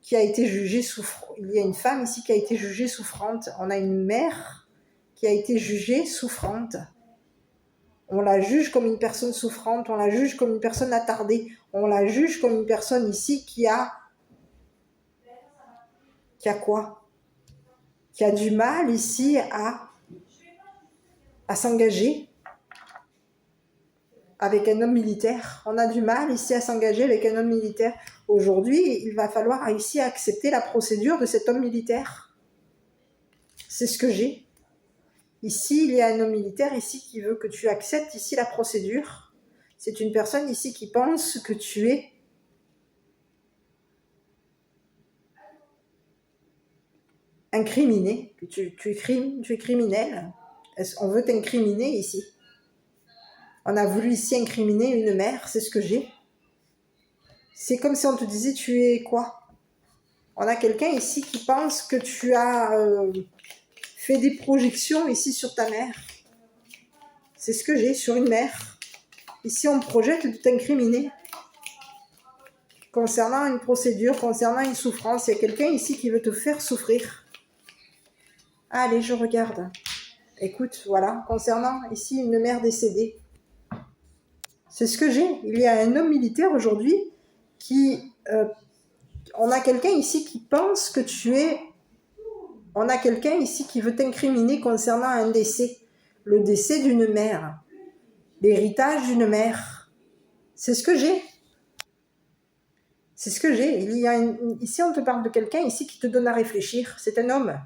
qui a été jugé souffrant. Il y a une femme ici qui a été jugée souffrante. On a une mère qui a été jugée souffrante. On la juge comme une personne souffrante, on la juge comme une personne attardée, on la juge comme une personne ici qui a quoi? Qui a du mal ici à s'engager avec un homme militaire. On a du mal ici à s'engager avec un homme militaire. Aujourd'hui, il va falloir ici accepter la procédure de cet homme militaire. C'est ce que j'ai. Ici, il y a un homme militaire ici qui veut que tu acceptes ici la procédure. C'est une personne ici qui pense que tu es incriminé, que tu es criminel. On veut t'incriminer ici. On a voulu ici incriminer une mère, c'est ce que j'ai. C'est comme si on te disait tu es quoi? On a quelqu'un ici qui pense que tu as fait des projections ici sur ta mère. C'est ce que j'ai sur une mère. Ici on projette de t'incriminer. Concernant une procédure, concernant une souffrance, il y a quelqu'un ici qui veut te faire souffrir. Allez, je regarde. Écoute, voilà, concernant ici une mère décédée. C'est ce que j'ai. Il y a un homme militaire aujourd'hui qui... on a quelqu'un ici qui pense que tu es... On a quelqu'un ici qui veut t'incriminer concernant un décès. Le décès d'une mère. L'héritage d'une mère. C'est ce que j'ai. C'est ce que j'ai. Ici, on te parle de quelqu'un ici qui te donne à réfléchir. C'est un homme.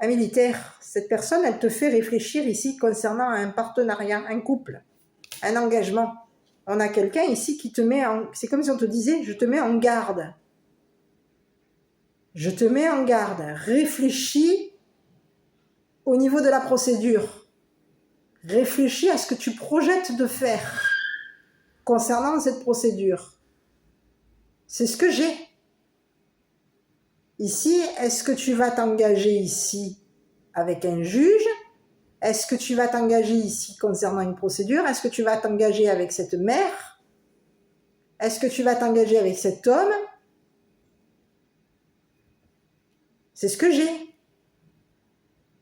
Un militaire. Cette personne, elle te fait réfléchir ici concernant un partenariat, un couple, un engagement. On a quelqu'un ici qui te met en... C'est comme si on te disait, je te mets en garde. Je te mets en garde. Réfléchis au niveau de la procédure. Réfléchis à ce que tu projettes de faire concernant cette procédure. C'est ce que j'ai. Ici, est-ce que tu vas t'engager ici avec un juge? Est-ce que tu vas t'engager ici concernant une procédure? Est-ce que tu vas t'engager avec cette mère? Est-ce que tu vas t'engager avec cet homme? C'est ce que j'ai.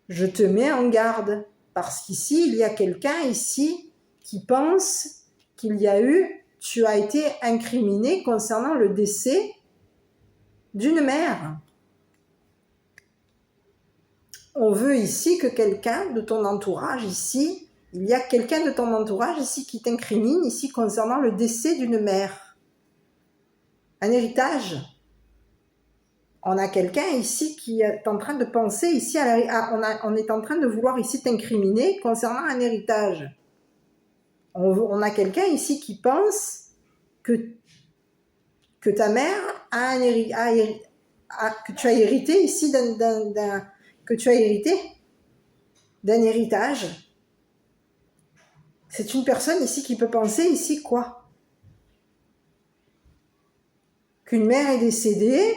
Je te mets en garde. Parce qu'ici, il y a quelqu'un ici qui pense qu'il y a eu, tu as été incriminé concernant le décès d'une mère. On veut ici que quelqu'un de ton entourage ici, il y a quelqu'un de ton entourage ici qui t'incrimine ici concernant le décès d'une mère. Un héritage. On a quelqu'un ici qui est en train de penser ici, on est en train de vouloir ici t'incriminer concernant un héritage. On a quelqu'un ici qui pense que ta mère que tu as hérité ici que tu as hérité d'un héritage. C'est une personne ici qui peut penser ici quoi? Qu'une mère est décédée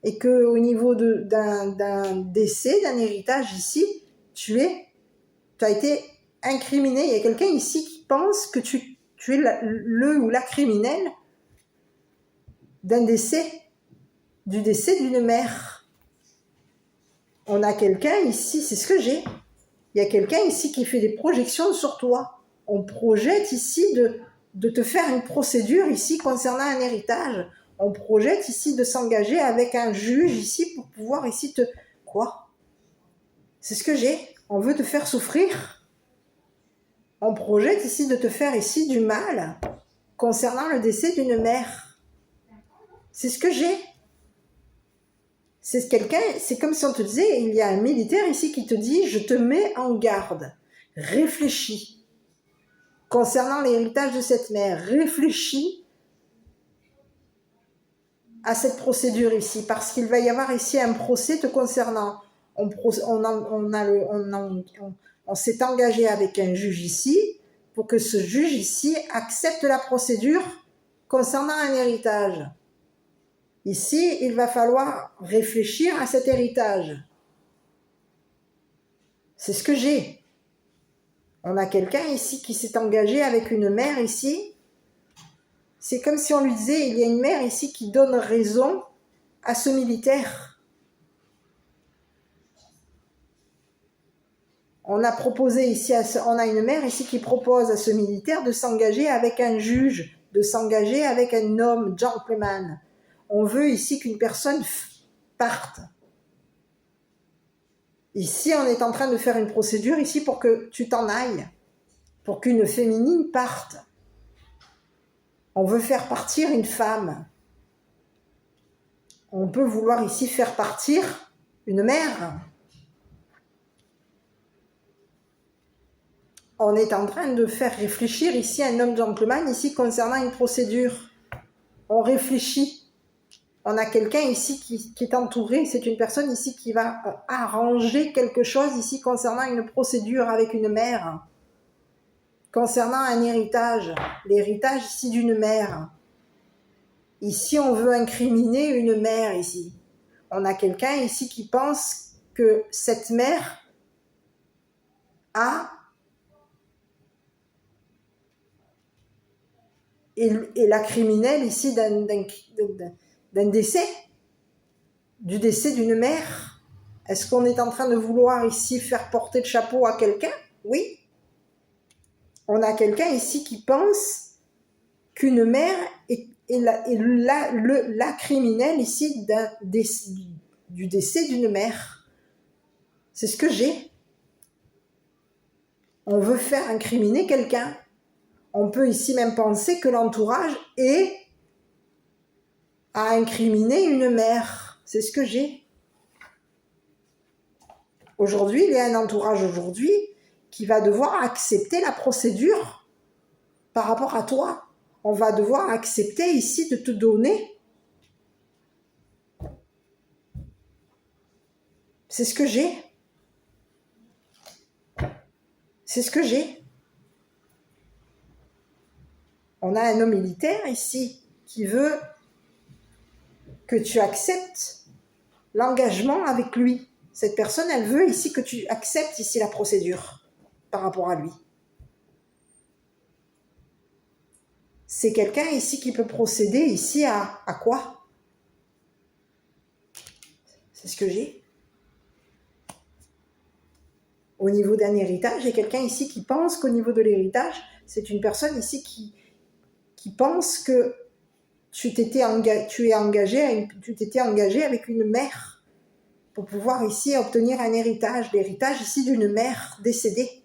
et qu'au niveau d'un décès, d'un héritage ici, tu as été incriminé. Il y a quelqu'un ici qui pense que tu es le ou la criminelle du décès d'une mère. On a quelqu'un ici, c'est ce que j'ai. Il y a quelqu'un ici qui fait des projections sur toi. On projette ici de te faire une procédure ici concernant un héritage. On projette ici de s'engager avec un juge ici pour pouvoir ici te... Quoi? C'est ce que j'ai. On veut te faire souffrir. On projette ici de te faire ici du mal concernant le décès d'une mère. C'est ce que j'ai. C'est comme si on te disait, il y a un militaire ici qui te dit, je te mets en garde. Réfléchis. Concernant l'héritage de cette mère, réfléchis à cette procédure ici, parce qu'il va y avoir ici un procès te concernant. On s'est engagé avec un juge ici, pour que ce juge ici accepte la procédure concernant un héritage. Ici, il va falloir réfléchir à cet héritage. C'est ce que j'ai. On a quelqu'un ici qui s'est engagé avec une mère ici. c'est comme si on lui disait, il y a une mère ici qui donne raison à ce militaire. On a proposé ici, on a une mère ici qui propose à ce militaire de s'engager avec un juge, de s'engager avec un homme gentleman. On veut ici qu'une personne parte. Ici, on est en train de faire une procédure ici pour que tu t'en ailles, pour qu'une féminine parte. On veut faire partir une femme. On peut vouloir ici faire partir une mère. On est en train de faire réfléchir ici un homme gentleman ici concernant une procédure. On réfléchit. On a quelqu'un ici qui est entouré, c'est une personne ici qui va arranger quelque chose ici concernant une procédure avec une mère. Concernant un héritage, l'héritage ici d'une mère. Ici, on veut incriminer une mère ici. On a quelqu'un ici qui pense que cette mère est la criminelle ici d'un décès, du décès d'une mère. Est-ce qu'on est en train de vouloir ici faire porter le chapeau à quelqu'un? Oui. On a quelqu'un ici qui pense qu'une mère est la criminelle ici du décès d'une mère. C'est ce que j'ai. On veut faire incriminer quelqu'un. On peut ici même penser que l'entourage a incriminé une mère. C'est ce que j'ai. Aujourd'hui, il y a un entourage aujourd'hui qui va devoir accepter la procédure par rapport à toi. On va devoir accepter ici de te donner. C'est ce que j'ai. C'est ce que j'ai. On a un homme militaire ici qui veut que tu acceptes l'engagement avec lui. Cette personne, elle veut ici que tu acceptes ici la procédure par rapport à lui. C'est quelqu'un ici qui peut procéder ici à quoi? C'est ce que j'ai. Au niveau d'un héritage, il y a quelqu'un ici qui pense qu'au niveau de l'héritage, c'est une personne ici qui pense que tu t'étais engagé avec une mère pour pouvoir ici obtenir un héritage, l'héritage ici d'une mère décédée.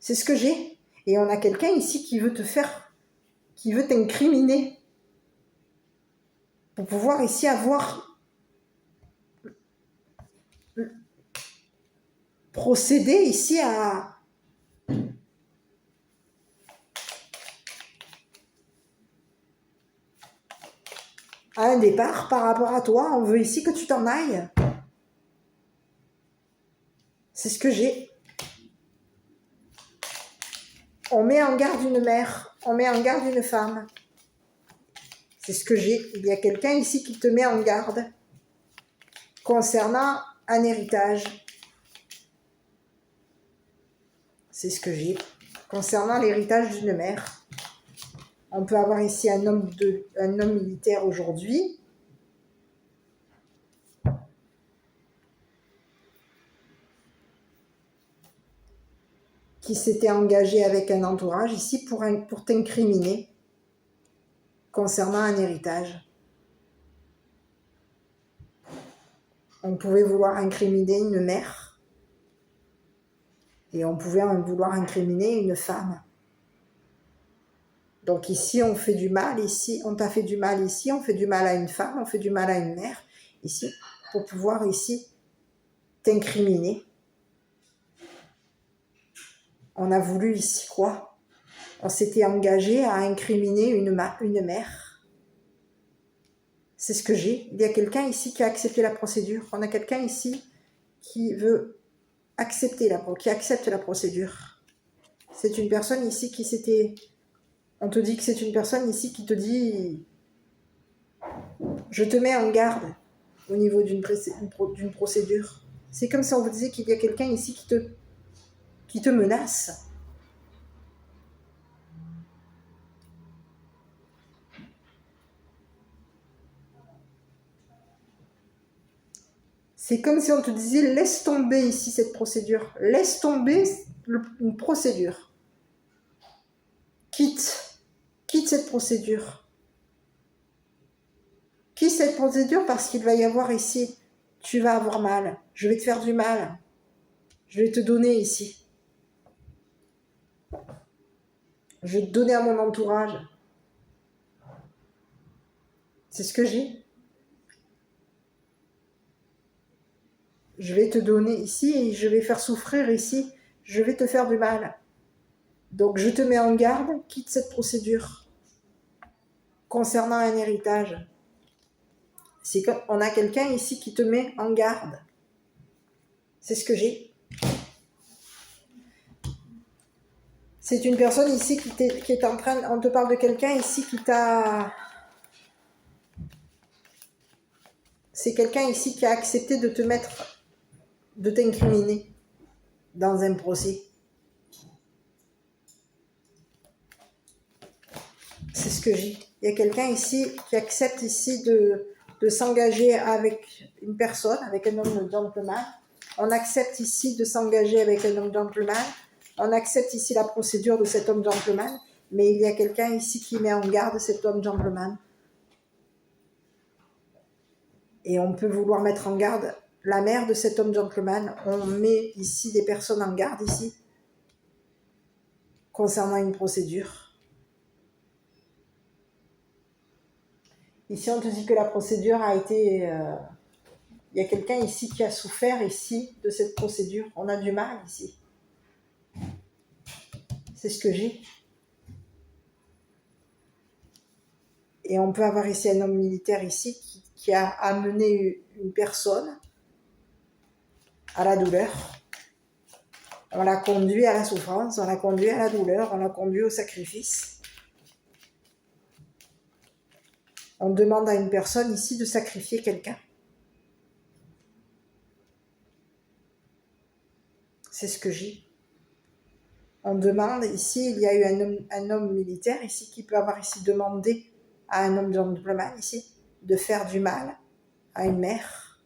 C'est ce que j'ai. Et on a quelqu'un ici qui veut t'incriminer pour pouvoir ici procéder ici à un départ par rapport à toi. On veut ici que tu t'en ailles. C'est ce que j'ai. On met en garde une mère, on met en garde une femme. C'est ce que j'ai. Il y a quelqu'un ici qui te met en garde concernant un héritage. C'est ce que j'ai. Concernant l'héritage d'une mère. On peut avoir ici un homme militaire aujourd'hui. Qui s'était engagé avec un entourage ici pour t'incriminer concernant un héritage. On pouvait vouloir incriminer une mère et on pouvait vouloir incriminer une femme. Donc ici, on fait du mal, ici, on t'a fait du mal ici, on fait du mal à une femme, on fait du mal à une mère, ici, pour pouvoir ici t'incriminer. On a voulu ici quoi? On s'était engagé à incriminer une mère. C'est ce que j'ai. Il y a quelqu'un ici qui a accepté la procédure. On a quelqu'un ici qui veut accepte la procédure. C'est une personne ici on te dit que c'est une personne ici qui te dit je te mets en garde au niveau d'une procédure. C'est comme si on vous disait qu'il y a quelqu'un ici qui te menace. C'est comme si on te disait, laisse tomber ici cette procédure. Laisse tomber une procédure. Quitte cette procédure. Quitte cette procédure parce qu'il va y avoir ici, tu vas avoir mal. Je vais te faire du mal. Je vais te donner ici. Je vais te donner à mon entourage. C'est ce que j'ai. Je vais te donner ici et je vais faire souffrir ici. Je vais te faire du mal. Donc je te mets en garde, quitte cette procédure. Concernant un héritage. C'est qu'on a quelqu'un ici qui te met en garde. C'est ce que j'ai. C'est une personne ici qui est en train... On te parle de quelqu'un ici qui t'a... C'est quelqu'un ici qui a accepté de te mettre... de t'incriminer dans un procès. C'est ce que j'ai. Il y a quelqu'un ici qui accepte ici de s'engager avec une personne, avec un homme gentleman. On accepte ici de s'engager avec un homme gentleman. On accepte ici la procédure de cet homme gentleman. Mais il y a quelqu'un ici qui met en garde cet homme gentleman. Et on peut vouloir mettre en garde la mère de cet homme gentleman. On met ici des personnes en garde ici concernant une procédure. Ici, on te dit que la procédure a été... il y a quelqu'un ici qui a souffert ici de cette procédure. On a du mal ici. C'est ce que j'ai. Et on peut avoir ici un homme militaire ici qui a amené une personne à la douleur. On l'a conduit à la souffrance, on l'a conduit à la douleur, on l'a conduit au sacrifice. On demande à une personne ici de sacrifier quelqu'un. C'est ce que j'ai. On demande ici, il y a eu un homme militaire ici qui peut avoir ici demandé à un homme gentleman ici de faire du mal à une mère,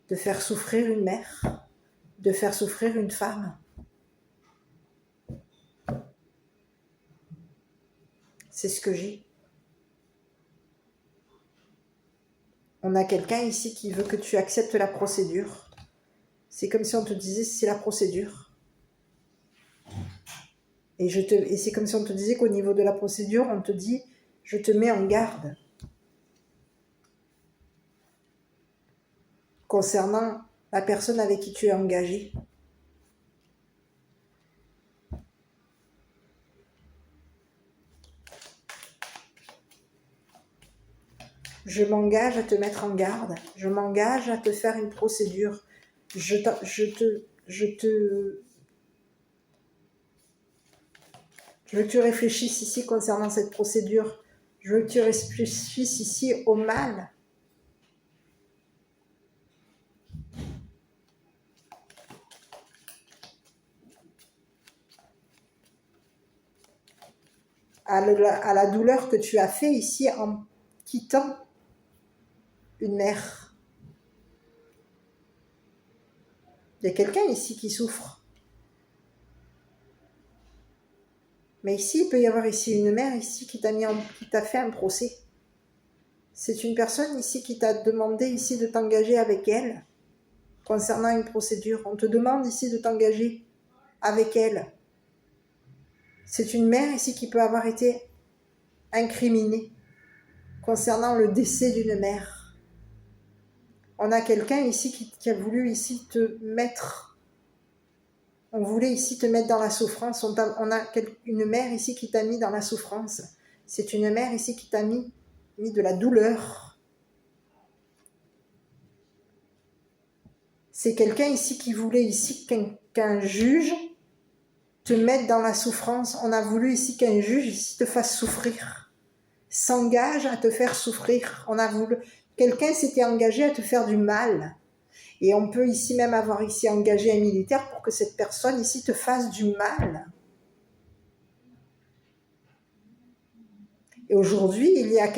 de faire souffrir une mère, de faire souffrir une femme. C'est ce que j'ai. On a quelqu'un ici qui veut que tu acceptes la procédure. C'est comme si on te disait, c'est la procédure. Et c'est comme si on te disait qu'au niveau de la procédure, on te dit, je te mets en garde. Concernant la personne avec qui tu es engagé. Je m'engage à te mettre en garde. Je m'engage à te faire une procédure. Je veux que tu réfléchisses ici concernant cette procédure. Je veux que tu réfléchisses ici au mal. À la douleur que tu as fait ici en quittant une mère. Il y a quelqu'un ici qui souffre. Mais ici, il peut y avoir ici une mère ici qui t'a fait un procès. C'est une personne ici qui t'a demandé ici de t'engager avec elle concernant une procédure. On te demande ici de t'engager avec elle. C'est une mère ici qui peut avoir été incriminée concernant le décès d'une mère. On a quelqu'un ici qui a voulu ici te mettre... On voulait ici te mettre dans la souffrance. On a une mère ici qui t'a mis dans la souffrance. C'est une mère ici qui t'a mis de la douleur. C'est quelqu'un ici qui voulait ici qu'un juge te mette dans la souffrance. On a voulu ici qu'un juge ici te fasse souffrir. S'engage à te faire souffrir. On a voulu... Quelqu'un s'était engagé à te faire du mal. Et on peut ici même avoir ici engagé un militaire pour que cette personne ici te fasse du mal. Et aujourd'hui, il y a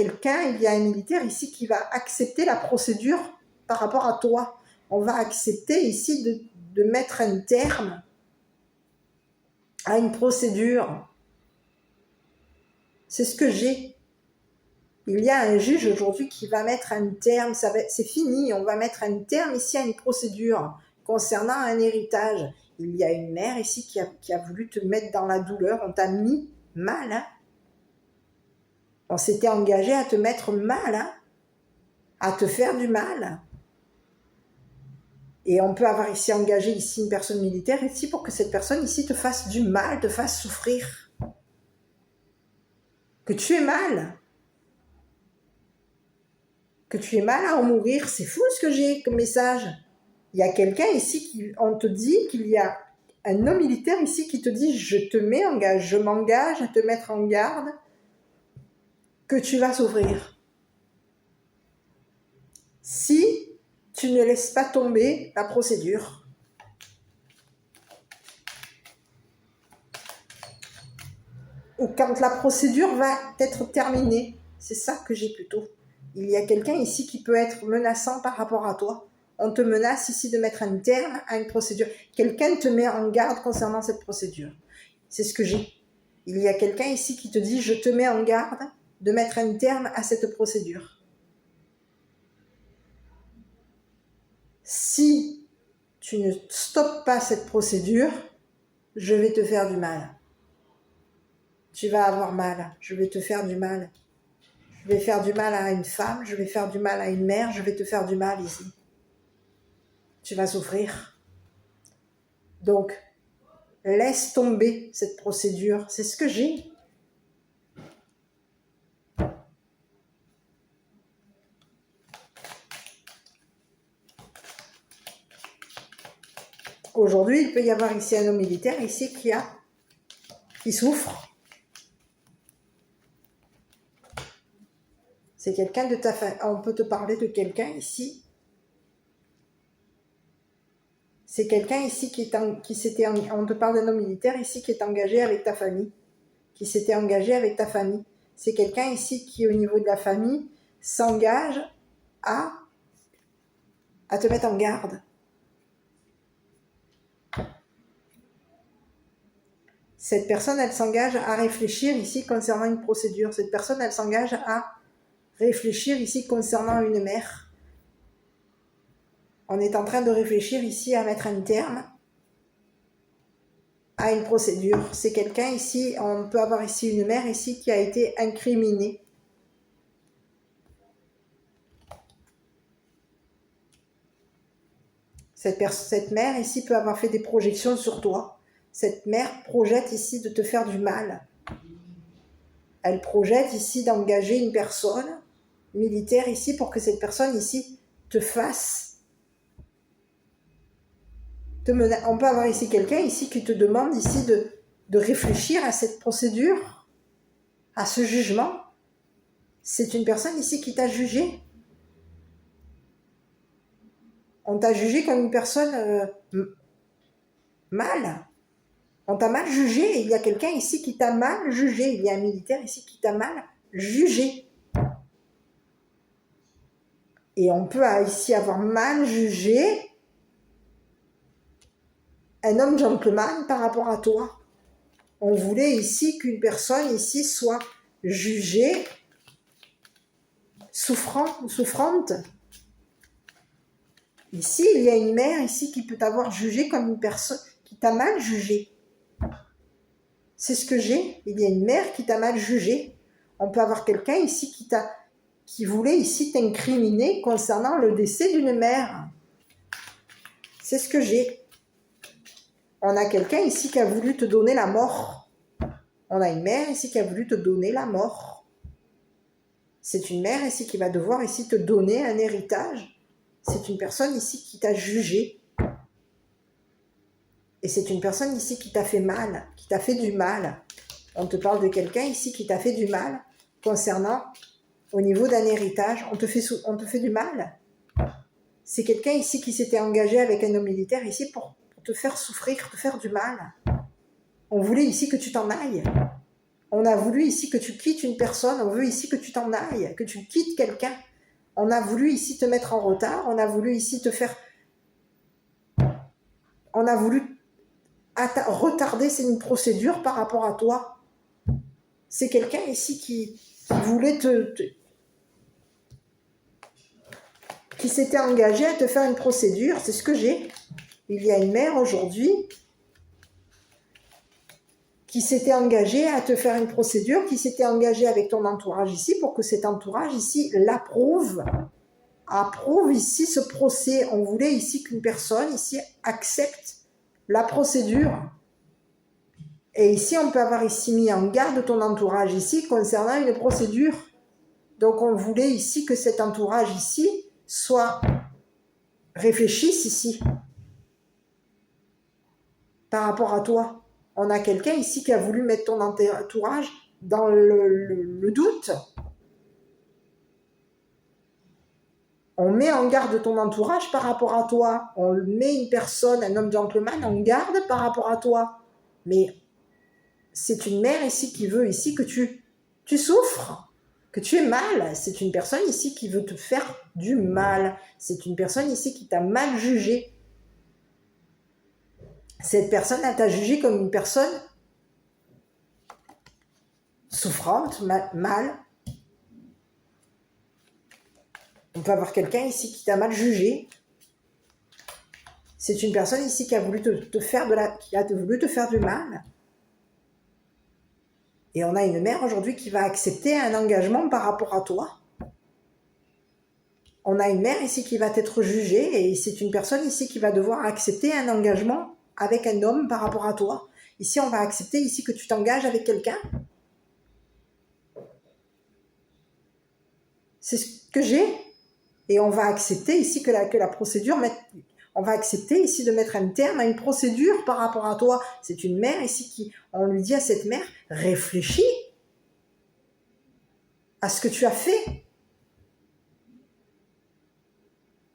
un militaire ici qui va accepter la procédure par rapport à toi. on va accepter ici de mettre un terme à une procédure. C'est ce que j'ai. Il y a un juge aujourd'hui qui va mettre un terme, c'est fini, on va mettre un terme ici à une procédure concernant un héritage. Il y a une mère ici qui a voulu te mettre dans la douleur, on t'a mis mal, hein. On s'était engagé à te mettre mal, hein, à te faire du mal. Et on peut avoir ici engagé ici une personne militaire ici pour que cette personne ici te fasse du mal, te fasse souffrir. Que tu aies mal. Que tu aies mal à en mourir, c'est fou ce que j'ai comme message. Il y a quelqu'un ici on te dit qu'il y a un homme militaire ici qui te dit je m'engage à te mettre en garde que tu vas souffrir. Si tu ne laisses pas tomber la procédure. Ou quand la procédure va être terminée. C'est ça que j'ai plutôt. Il y a quelqu'un ici qui peut être menaçant par rapport à toi. On te menace ici de mettre un terme à une procédure. Quelqu'un te met en garde concernant cette procédure. C'est ce que j'ai. Il y a quelqu'un ici qui te dit je te mets en garde de mettre un terme à cette procédure. Si tu ne stoppes pas cette procédure, je vais te faire du mal. Tu vas avoir mal, je vais te faire du mal. Je vais faire du mal à une femme, je vais faire du mal à une mère, je vais te faire du mal ici. Tu vas souffrir. Donc, laisse tomber cette procédure, c'est ce que j'ai. Aujourd'hui, il peut y avoir ici un homme militaire ici qui souffre. C'est quelqu'un de ta famille. On peut te parler de quelqu'un ici. C'est quelqu'un ici on te parle d'un homme militaire ici qui est engagé avec ta famille. Qui s'était engagé avec ta famille. C'est quelqu'un ici qui, au niveau de la famille, s'engage à te mettre en garde. Cette personne, elle s'engage à réfléchir ici concernant une procédure. Cette personne, elle s'engage à réfléchir ici concernant une mère. On est en train de réfléchir ici à mettre un terme à une procédure. C'est quelqu'un ici, on peut avoir ici une mère ici qui a été incriminée. Cette mère ici peut avoir fait des projections sur toi. Cette mère projette ici de te faire du mal. Elle projette ici d'engager une personne militaire ici pour que cette personne ici te fasse. On peut avoir ici quelqu'un ici qui te demande ici de réfléchir à cette procédure, à ce jugement. C'est une personne ici qui t'a jugé. On t'a jugé comme une personne mal. On t'a mal jugé. Il y a quelqu'un ici qui t'a mal jugé. Il y a un militaire ici qui t'a mal jugé. Et on peut ici avoir mal jugé un homme gentleman par rapport à toi. On voulait ici qu'une personne ici soit jugée souffrant ou souffrante. Ici, il y a une mère ici qui peut t'avoir jugé comme une personne qui t'a mal jugé. C'est ce que j'ai. Il y a une mère qui t'a mal jugé. On peut avoir quelqu'un ici qui voulait ici t'incriminer concernant le décès d'une mère. C'est ce que j'ai. On a quelqu'un ici qui a voulu te donner la mort. On a une mère ici qui a voulu te donner la mort. C'est une mère ici qui va devoir ici te donner un héritage. C'est une personne ici qui t'a jugé. Et c'est une personne ici qui t'a fait mal, qui t'a fait du mal. On te parle de quelqu'un ici qui t'a fait du mal concernant, au niveau d'un héritage, on te fait du mal. C'est quelqu'un ici qui s'était engagé avec un homme militaire ici pour te faire souffrir, te faire du mal. On voulait ici que tu t'en ailles. On a voulu ici que tu quittes une personne, on veut ici que tu t'en ailles, que tu quittes quelqu'un. On a voulu ici te mettre en retard, on a voulu ici te faire on a voulu retarder une procédure par rapport à toi. C'est quelqu'un ici qui voulait qui s'était engagé à te faire une procédure. C'est ce que j'ai. Il y a une mère aujourd'hui qui s'était engagée à te faire une procédure, qui s'était engagée avec ton entourage ici pour que cet entourage ici l'approuve, approuve ici ce procès. On voulait ici qu'une personne ici accepte la procédure. Et ici, on peut avoir ici mis en garde ton entourage ici concernant une procédure. Donc, on voulait ici que cet entourage ici soit réfléchisse ici par rapport à toi. On a quelqu'un ici qui a voulu mettre ton entourage dans le doute. On met en garde ton entourage par rapport à toi. On met une personne, un homme gentleman, en garde par rapport à toi. Mais c'est une mère ici qui veut ici que tu souffres, que tu aies mal. C'est une personne ici qui veut te faire du mal. C'est une personne ici qui t'a mal jugé. Cette personne, elle t'a jugé comme une personne souffrante, mal. On peut avoir quelqu'un ici qui t'a mal jugé. C'est une personne ici qui a voulu voulu te faire du mal. Et on a une mère aujourd'hui qui va accepter un engagement par rapport à toi. On a une mère ici qui va être jugée et c'est une personne ici qui va devoir accepter un engagement avec un homme par rapport à toi. Ici, on va accepter ici que tu t'engages avec quelqu'un. C'est ce que j'ai. Et on va accepter ici que la procédure on va accepter ici de mettre un terme à une procédure par rapport à toi. C'est une mère ici on lui dit à cette mère, réfléchis à ce que tu as fait.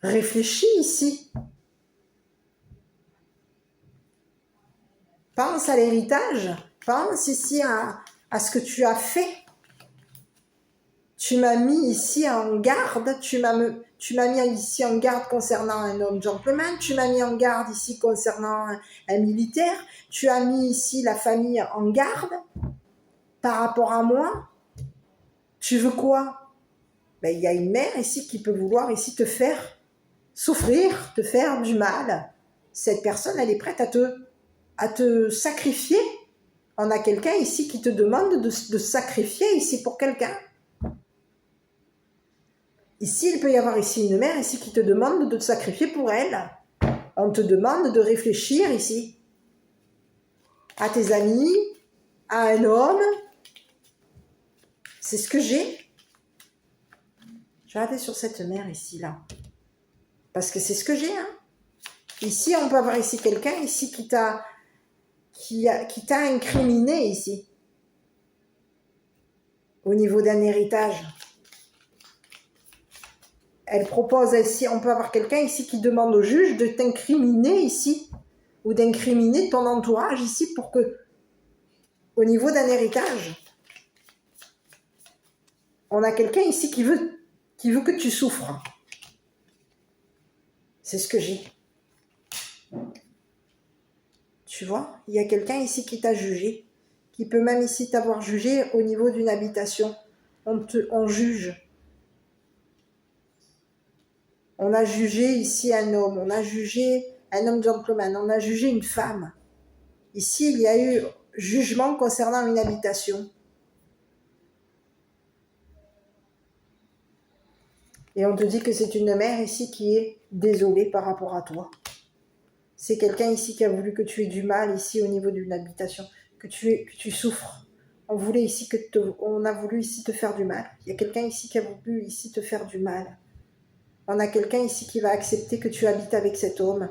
Réfléchis ici. Pense à l'héritage. Pense ici à ce que tu as fait. Tu m'as mis ici en garde. Tu m'as mis ici en garde concernant un homme gentleman. Tu m'as mis en garde ici concernant un militaire. Tu as mis ici la famille en garde par rapport à moi. Tu veux quoi? Ben, il y a une mère ici qui peut vouloir ici te faire souffrir, te faire du mal. Cette personne, elle est prête à te sacrifier. On a quelqu'un ici qui te demande de sacrifier ici pour quelqu'un. Ici, il peut y avoir ici une mère ici qui te demande de te sacrifier pour elle. On te demande de réfléchir ici à tes amis, à un homme. C'est ce que j'ai. Je vais regarder sur cette mère ici, là. Parce que c'est ce que j'ai, hein. Ici, on peut avoir ici quelqu'un ici qui t'a incriminé ici. Au niveau d'un héritage. Elle propose ici, on peut avoir quelqu'un ici qui demande au juge de t'incriminer ici. Ou d'incriminer ton entourage ici pour que, au niveau d'un héritage, on a quelqu'un ici qui veut que tu souffres. C'est ce que j'ai. Tu vois, il y a quelqu'un ici qui t'a jugé, qui peut même ici t'avoir jugé au niveau d'une habitation. On juge. On a jugé ici un homme, on a jugé un homme gentleman, on a jugé une femme. Ici, il y a eu jugement concernant une habitation. Et on te dit que c'est une mère ici qui est désolée par rapport à toi. C'est quelqu'un ici qui a voulu que tu aies du mal ici au niveau d'une habitation, que tu souffres. On a voulu ici te faire du mal. Il y a quelqu'un ici qui a voulu ici te faire du mal. On a quelqu'un ici qui va accepter que tu habites avec cet homme.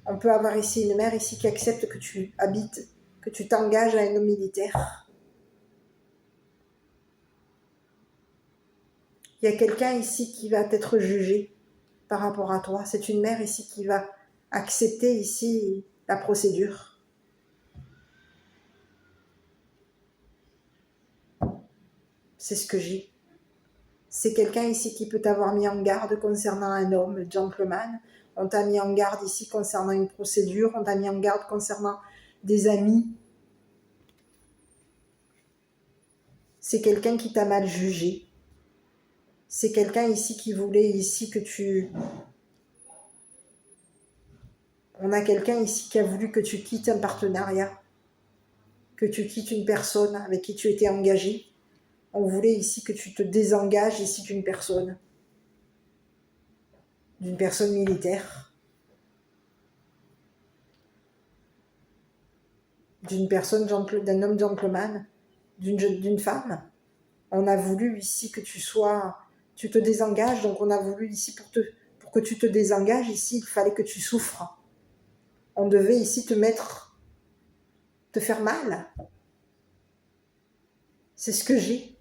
On peut avoir ici une mère ici qui accepte que tu habites, que tu t'engages à un homme militaire. Il y a quelqu'un ici qui va être jugé par rapport à toi. C'est une mère ici qui va accepter ici la procédure. C'est ce que j'ai. C'est quelqu'un ici qui peut t'avoir mis en garde concernant un homme, gentleman. On t'a mis en garde ici concernant une procédure. On t'a mis en garde concernant des amis. C'est quelqu'un qui t'a mal jugé. C'est quelqu'un ici qui voulait ici que tu... On a quelqu'un ici qui a voulu que tu quittes un partenariat, que tu quittes une personne avec qui tu étais engagé. On voulait ici que tu te désengages ici d'une personne militaire, d'un homme gentleman, d'une femme. On a voulu ici que tu te désengages, donc on a voulu ici pour que tu te désengages ici, il fallait que tu souffres. On devait ici te faire mal. C'est ce que j'ai.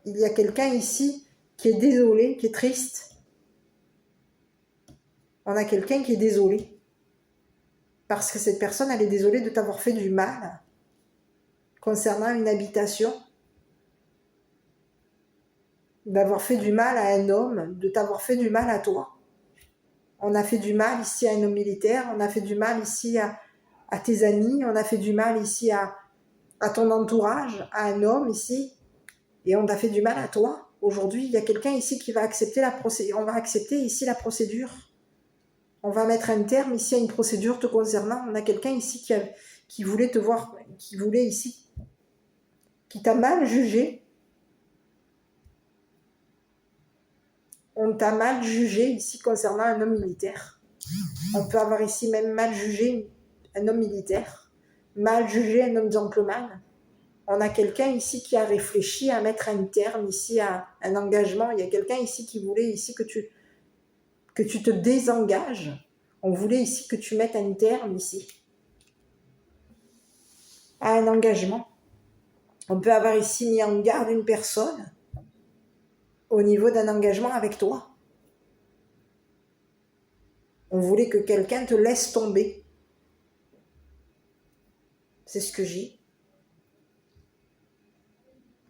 Il y a quelqu'un ici qui est désolé, qui est triste. On a quelqu'un qui est désolé. Parce que cette personne, elle est désolée de t'avoir fait du mal concernant une habitation, d'avoir fait du mal à un homme, de t'avoir fait du mal à toi. On a fait du mal ici à un homme militaire, on a fait du mal ici à tes amis, on a fait du mal ici à ton entourage, à un homme ici, et on a fait du mal à toi. Aujourd'hui, il y a quelqu'un ici qui va accepter la procédure. On va accepter ici la procédure. On va mettre un terme ici à une procédure te concernant. On a quelqu'un ici qui voulait te voir, qui voulait ici, qui t'a mal jugé. On t'a mal jugé ici concernant un homme militaire. On peut avoir ici même mal jugé un homme militaire, mal jugé un homme gentleman. On a quelqu'un ici qui a réfléchi à mettre un terme ici à un engagement. Il y a quelqu'un ici qui voulait ici que tu te désengages. On voulait ici que tu mettes un terme ici à un engagement. On peut avoir ici mis en garde une personne au niveau d'un engagement avec toi. On voulait que quelqu'un te laisse tomber. C'est ce que j'ai.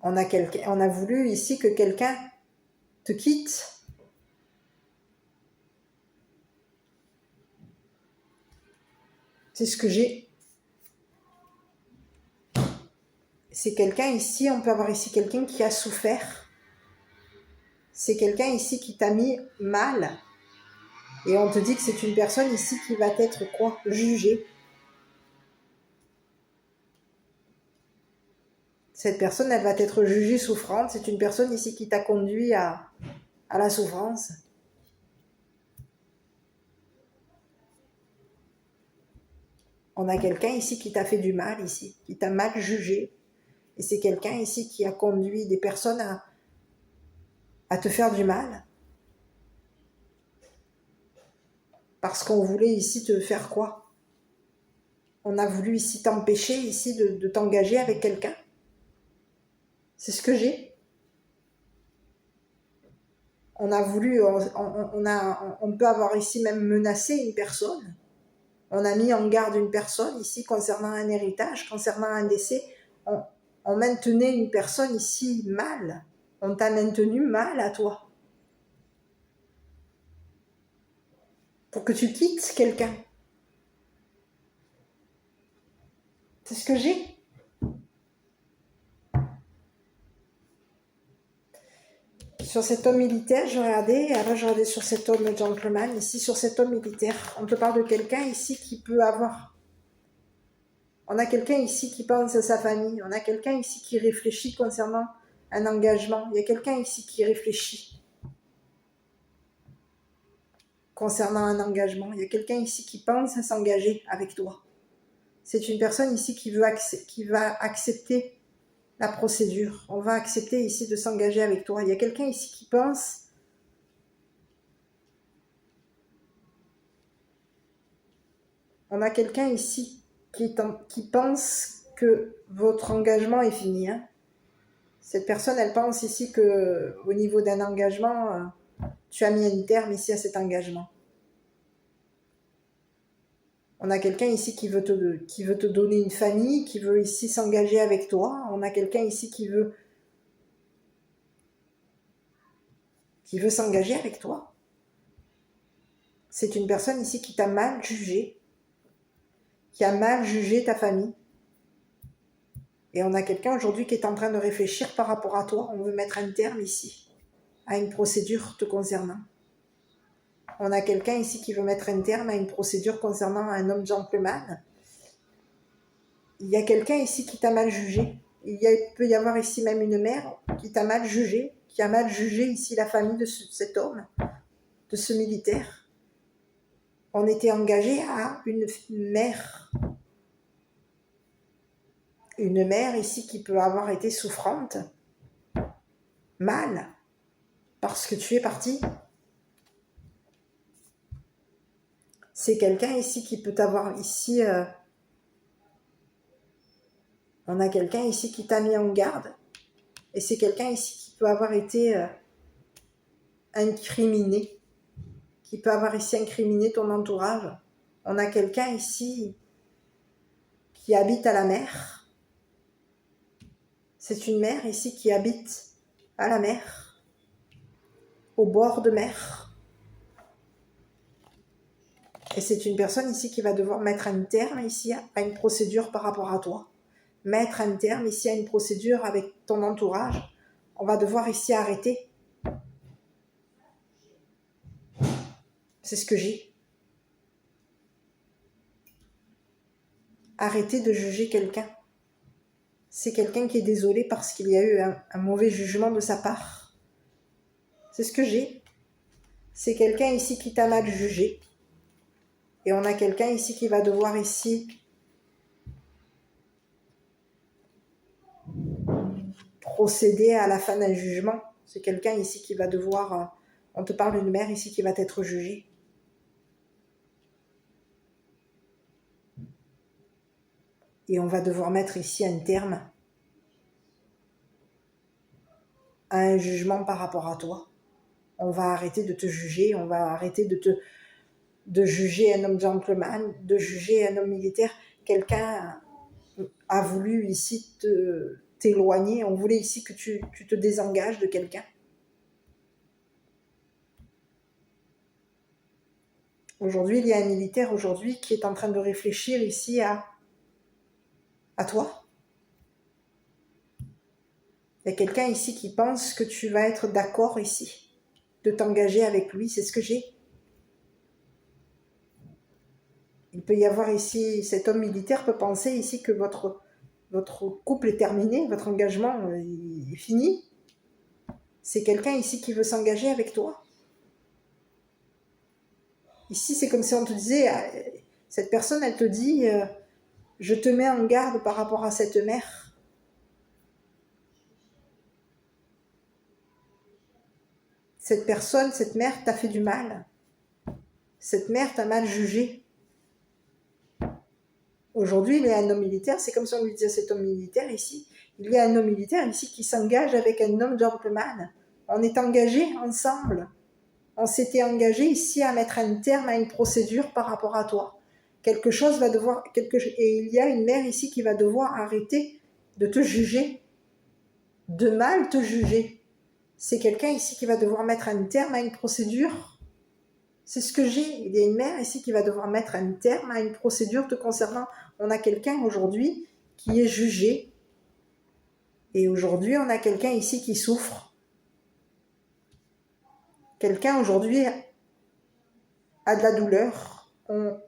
On a voulu ici que quelqu'un te quitte. C'est ce que j'ai. C'est quelqu'un ici, on peut avoir ici quelqu'un qui a souffert. C'est quelqu'un ici qui t'a mis mal. Et on te dit que c'est une personne ici qui va être quoi? Jugée. Cette personne, elle va être jugée souffrante. C'est une personne ici qui t'a conduit à la souffrance. On a quelqu'un ici qui t'a fait du mal ici, qui t'a mal jugé. Et c'est quelqu'un ici qui a conduit des personnes à te faire du mal. Parce qu'on voulait ici te faire quoi? On a voulu ici t'empêcher ici de t'engager avec quelqu'un. C'est ce que j'ai. On a voulu, on peut avoir ici même menacé une personne. On a mis en garde une personne ici concernant un héritage, concernant un décès. On maintenait une personne ici mal. On t'a maintenu mal à toi. Pour que tu quittes quelqu'un. C'est ce que j'ai. Sur cet homme militaire, je regardais, et alors je regardais sur cet homme gentleman, ici sur cet homme militaire. On te parle de quelqu'un ici qui peut avoir... On a quelqu'un ici qui pense à sa famille. On a quelqu'un ici qui réfléchit concernant un engagement. Il y a quelqu'un ici qui réfléchit concernant un engagement. Il y a quelqu'un ici qui pense à s'engager avec toi. C'est une personne ici qui va accepter la procédure. On va accepter ici de s'engager avec toi. Il y a quelqu'un ici qui pense... On a quelqu'un ici qui pense que votre engagement est fini. Hein. Cette personne, elle pense ici qu'au niveau d'un engagement, tu as mis un terme ici à cet engagement. On a quelqu'un ici qui veut te donner une famille, qui veut ici s'engager avec toi. On a quelqu'un ici qui veut qui veut s'engager avec toi. C'est une personne ici qui t'a mal jugé, qui a mal jugé ta famille. Et on a quelqu'un aujourd'hui qui est en train de réfléchir par rapport à toi. On veut mettre un terme ici à une procédure te concernant. On a quelqu'un ici qui veut mettre un terme à une procédure concernant un homme gentleman. Il y a quelqu'un ici qui t'a mal jugé. Il peut y avoir ici même une mère qui t'a mal jugé, qui a mal jugé ici la famille de cet homme, de ce militaire. On était engagé à une mère. Une mère ici qui peut avoir été souffrante, mal, parce que tu es parti. C'est quelqu'un ici qui peut avoir ici... on a quelqu'un ici qui t'a mis en garde. Et c'est quelqu'un ici qui peut avoir été incriminé. Qui peut avoir ici incriminé ton entourage. On a quelqu'un ici qui habite à la mer. C'est une mère ici qui habite à la mer. Au bord de mer. Et c'est une personne ici qui va devoir mettre un terme ici à une procédure par rapport à toi. Mettre un terme ici à une procédure avec ton entourage. On va devoir ici arrêter. C'est ce que j'ai. Arrêter de juger quelqu'un. C'est quelqu'un qui est désolé parce qu'il y a eu un mauvais jugement de sa part. C'est ce que j'ai. C'est quelqu'un ici qui t'a mal jugé. Et on a quelqu'un ici qui va devoir ici procéder à la fin d'un jugement. C'est quelqu'un ici qui va devoir... on te parle d'une mère ici qui va être jugée. Et on va devoir mettre ici un terme à un jugement par rapport à toi. On va arrêter de te juger, on va arrêter de juger un homme gentleman, de juger un homme militaire. Quelqu'un a voulu ici t'éloigner, on voulait ici que tu te désengages de quelqu'un. Aujourd'hui, il y a un militaire aujourd'hui qui est en train de réfléchir ici à toi. Il y a quelqu'un ici qui pense que tu vas être d'accord ici, de t'engager avec lui, c'est ce que j'ai. Il peut y avoir ici, cet homme militaire peut penser ici que votre couple est terminé, votre engagement est fini. C'est quelqu'un ici qui veut s'engager avec toi. Ici, c'est comme si on te disait, cette personne, elle te dit, je te mets en garde par rapport à cette mère. Cette personne, cette mère t'a fait du mal. Cette mère t'a mal jugé. Aujourd'hui, il y a un homme militaire, c'est comme si on lui disait cet homme militaire ici. Il y a un homme militaire ici qui s'engage avec un homme gentleman. On est engagés ensemble. On s'était engagé ici à mettre un terme à une procédure par rapport à toi. Quelque chose va devoir... et il y a une mère ici qui va devoir arrêter de te juger, de mal te juger. C'est quelqu'un ici qui va devoir mettre un terme à une procédure. C'est ce que j'ai. Il y a une mère ici qui va devoir mettre un terme à une procédure te concernant. On a quelqu'un aujourd'hui qui est jugé. Et aujourd'hui, on a quelqu'un ici qui souffre. Quelqu'un aujourd'hui a de la douleur. On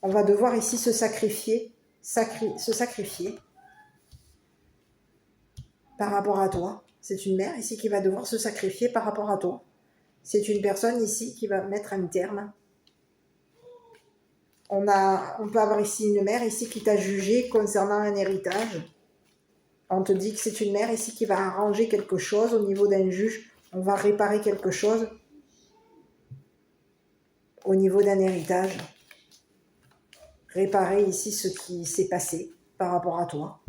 va devoir ici se sacrifier par rapport à toi. C'est une mère ici qui va devoir se sacrifier par rapport à toi. C'est une personne ici qui va mettre un terme. On peut avoir ici une mère ici qui t'a jugé concernant un héritage. On te dit que c'est une mère ici qui va arranger quelque chose au niveau d'un juge. On va réparer quelque chose au niveau d'un héritage. Réparer ici ce qui s'est passé par rapport à toi.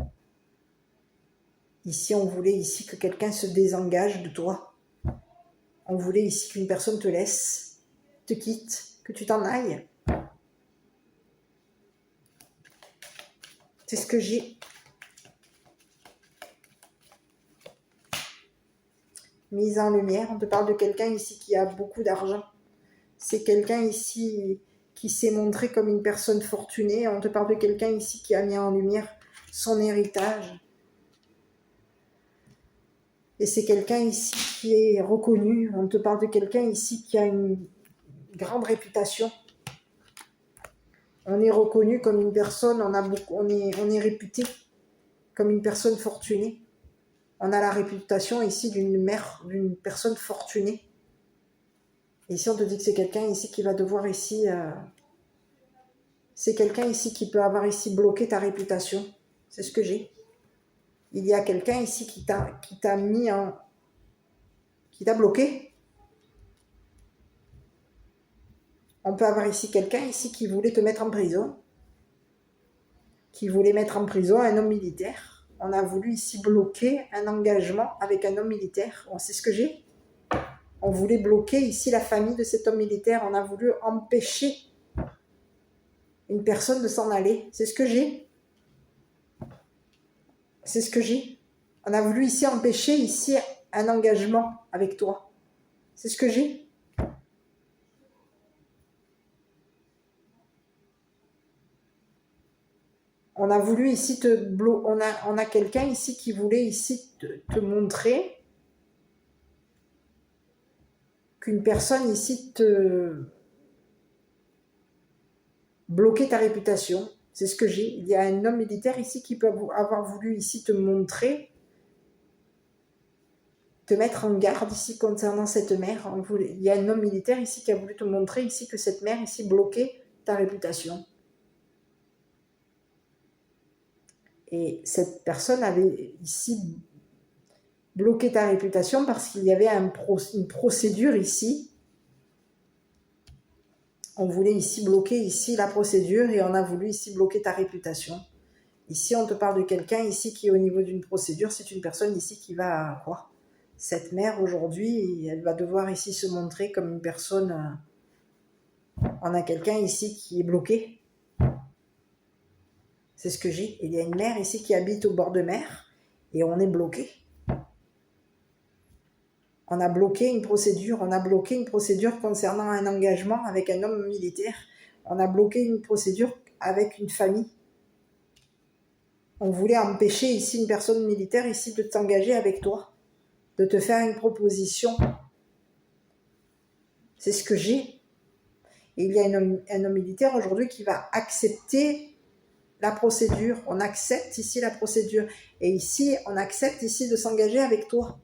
Ici, on voulait ici que quelqu'un se désengage de toi. On voulait ici qu'une personne te laisse, te quitte, que tu t'en ailles. C'est ce que j'ai. mise en lumière. On te parle de quelqu'un ici qui a beaucoup d'argent. C'est quelqu'un ici qui s'est montré comme une personne fortunée. On te parle de quelqu'un ici qui a mis en lumière son héritage. Et c'est quelqu'un ici qui est reconnu. On te parle de quelqu'un ici qui a une grande réputation. On est reconnu comme une personne, on est réputé comme une personne fortunée. On a la réputation ici d'une mère, d'une personne fortunée. Et ici, on te dit que c'est quelqu'un ici qui va devoir ici... c'est quelqu'un ici qui peut avoir ici bloqué ta réputation. C'est ce que j'ai. Il y a quelqu'un ici qui t'a mis en... qui t'a bloqué. On peut avoir ici quelqu'un ici qui voulait te mettre en prison. Qui voulait mettre en prison un homme militaire. On a voulu ici bloquer un engagement avec un homme militaire. On sait ce que j'ai. On voulait bloquer ici la famille de cet homme militaire. On a voulu empêcher une personne de s'en aller. C'est ce que j'ai. C'est ce que j'ai. On a voulu ici empêcher ici un engagement avec toi. C'est ce que j'ai. On a voulu ici te bloquer. On a quelqu'un ici qui voulait ici te montrer qu'une personne ici te bloquer ta réputation. C'est ce que j'ai. Il y a un homme militaire ici qui peut avoir voulu ici te montrer, te mettre en garde ici concernant cette mère. Il y a un homme militaire ici qui a voulu te montrer ici que cette mère ici bloquait ta réputation. Et cette personne avait ici bloqué ta réputation parce qu'il y avait une procédure ici. On voulait ici bloquer ici la procédure et on a voulu ici bloquer ta réputation. Ici, on te parle de quelqu'un ici qui est au niveau d'une procédure. C'est une personne ici qui va... Quoi, cette mère, aujourd'hui, elle va devoir ici se montrer comme une personne... On a quelqu'un ici qui est bloqué. C'est ce que j'ai. Il y a une mère ici qui habite au bord de mer et on est bloqué. On a bloqué une procédure. On a bloqué une procédure concernant un engagement avec un homme militaire. On a bloqué une procédure avec une famille. On voulait empêcher ici une personne militaire ici de t'engager avec toi, de te faire une proposition. C'est ce que j'ai. Et il y a un homme militaire aujourd'hui qui va accepter la procédure. On accepte ici la procédure. Et ici, on accepte ici de s'engager avec toi.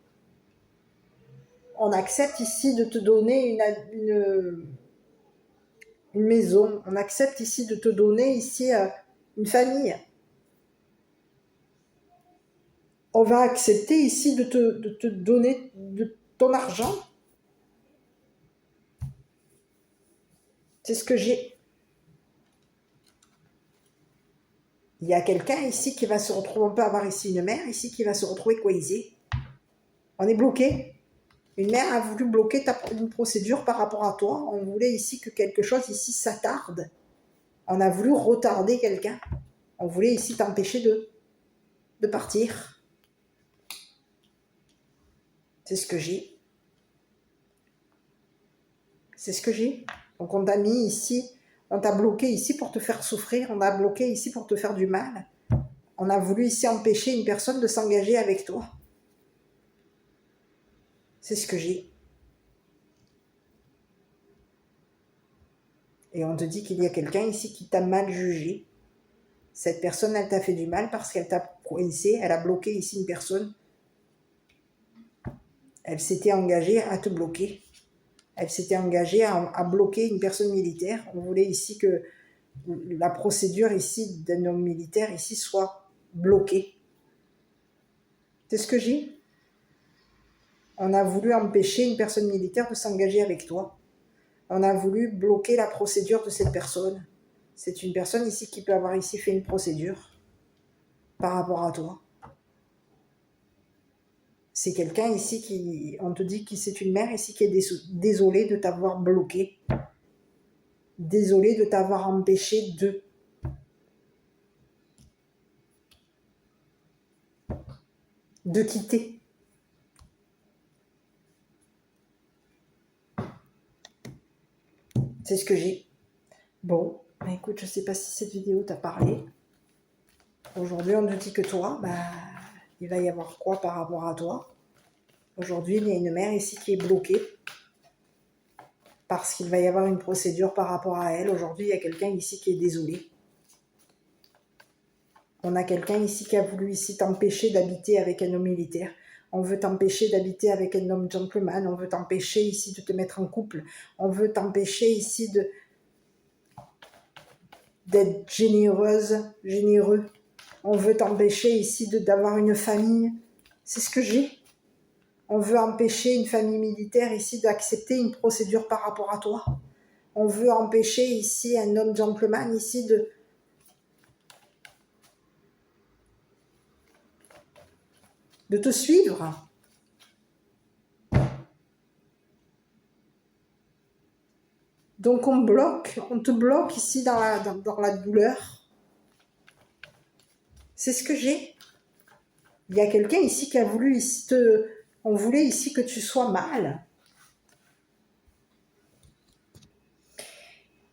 On accepte ici de te donner une maison. On accepte ici de te donner ici une famille. On va accepter ici de te donner de ton argent. C'est ce que j'ai. Il y a quelqu'un ici qui va se retrouver, on peut avoir ici une mère ici qui va se retrouver coincée. On est bloqué. Une mère a voulu bloquer une procédure par rapport à toi. On voulait ici que quelque chose ici s'attarde. On a voulu retarder quelqu'un. On voulait ici t'empêcher de partir. C'est ce que j'ai. C'est ce que j'ai. Donc on t'a mis ici, on t'a bloqué ici pour te faire souffrir. On t'a bloqué ici pour te faire du mal. On a voulu ici empêcher une personne de s'engager avec toi. C'est ce que j'ai. Et on te dit qu'il y a quelqu'un ici qui t'a mal jugé. Cette personne, elle t'a fait du mal parce qu'elle t'a coincé, elle a bloqué ici une personne. Elle s'était engagée à te bloquer. Elle s'était engagée à bloquer une personne militaire. On voulait ici que la procédure ici d'un homme militaire ici soit bloquée. C'est ce que j'ai. On a voulu empêcher une personne militaire de s'engager avec toi. On a voulu bloquer la procédure de cette personne. C'est une personne ici qui peut avoir ici fait une procédure par rapport à toi. C'est quelqu'un ici qui, on te dit que c'est une mère ici qui est désolée de t'avoir bloqué. Désolée de t'avoir empêché de quitter. C'est ce que j'ai. Bon, bah écoute, je ne sais pas si cette vidéo t'a parlé. Aujourd'hui, on ne dit que toi. Bah, il va y avoir quoi par rapport à toi? Aujourd'hui, il y a une mère ici qui est bloquée. Parce qu'il va y avoir une procédure par rapport à elle. Aujourd'hui, il y a quelqu'un ici qui est désolé. On a quelqu'un ici qui a voulu ici t'empêcher d'habiter avec un homme militaire. On veut t'empêcher d'habiter avec un homme gentleman. On veut t'empêcher ici de te mettre en couple. On veut t'empêcher ici d'être généreuse, généreux. On veut t'empêcher ici d'avoir une famille. C'est ce que j'ai. On veut empêcher une famille militaire ici d'accepter une procédure par rapport à toi. On veut empêcher ici un homme gentleman ici de te suivre. Donc on te bloque ici dans la douleur. C'est ce que j'ai. Il y a quelqu'un ici qui a voulu ici on voulait ici que tu sois mal.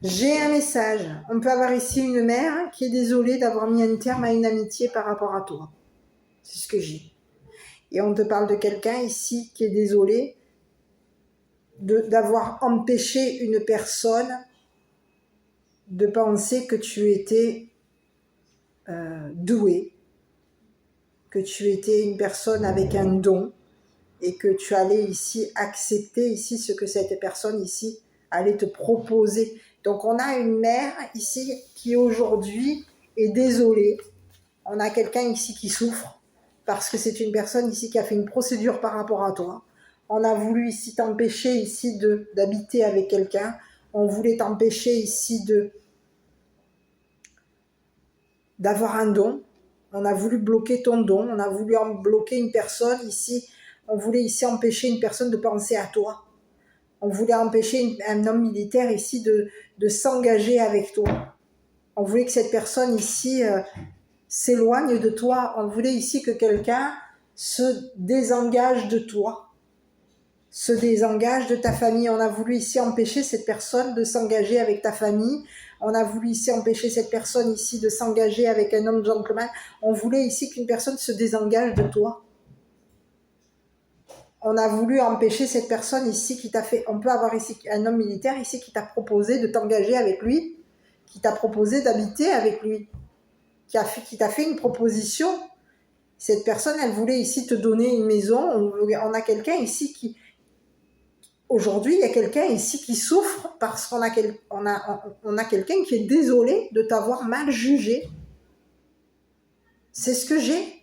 J'ai un message. On peut avoir ici une mère qui est désolée d'avoir mis un terme à une amitié par rapport à toi. C'est ce que j'ai. Et on te parle de quelqu'un ici qui est désolé d'avoir empêché une personne de penser que tu étais doué, que tu étais une personne avec un don et que tu allais ici accepter ici ce que cette personne ici allait te proposer. Donc on a une mère ici qui aujourd'hui est désolée. On a quelqu'un ici qui souffre parce que c'est une personne ici qui a fait une procédure par rapport à toi. On a voulu ici t'empêcher ici d'habiter avec quelqu'un. On voulait t'empêcher ici d'avoir un don. On a voulu bloquer ton don. On a voulu bloquer une personne ici. On voulait ici empêcher une personne de penser à toi. On voulait empêcher un homme militaire ici de s'engager avec toi. On voulait que cette personne ici s'éloigne de toi. On voulait ici que quelqu'un se désengage de toi, se désengage de ta famille. On a voulu ici empêcher cette personne de s'engager avec ta famille. On a voulu ici empêcher cette personne ici de s'engager avec un homme gentleman. On voulait ici qu'une personne se désengage de toi. On a voulu empêcher cette personne ici qui t'a fait... On peut avoir ici un homme militaire ici qui t'a proposé de t'engager avec lui, qui t'a proposé d'habiter avec lui, qui t'a fait une proposition. Cette personne, elle voulait ici te donner une maison. On a quelqu'un ici qui... Aujourd'hui, il y a quelqu'un ici qui souffre parce qu'on a quelqu'un qui est désolé de t'avoir mal jugé. C'est ce que j'ai.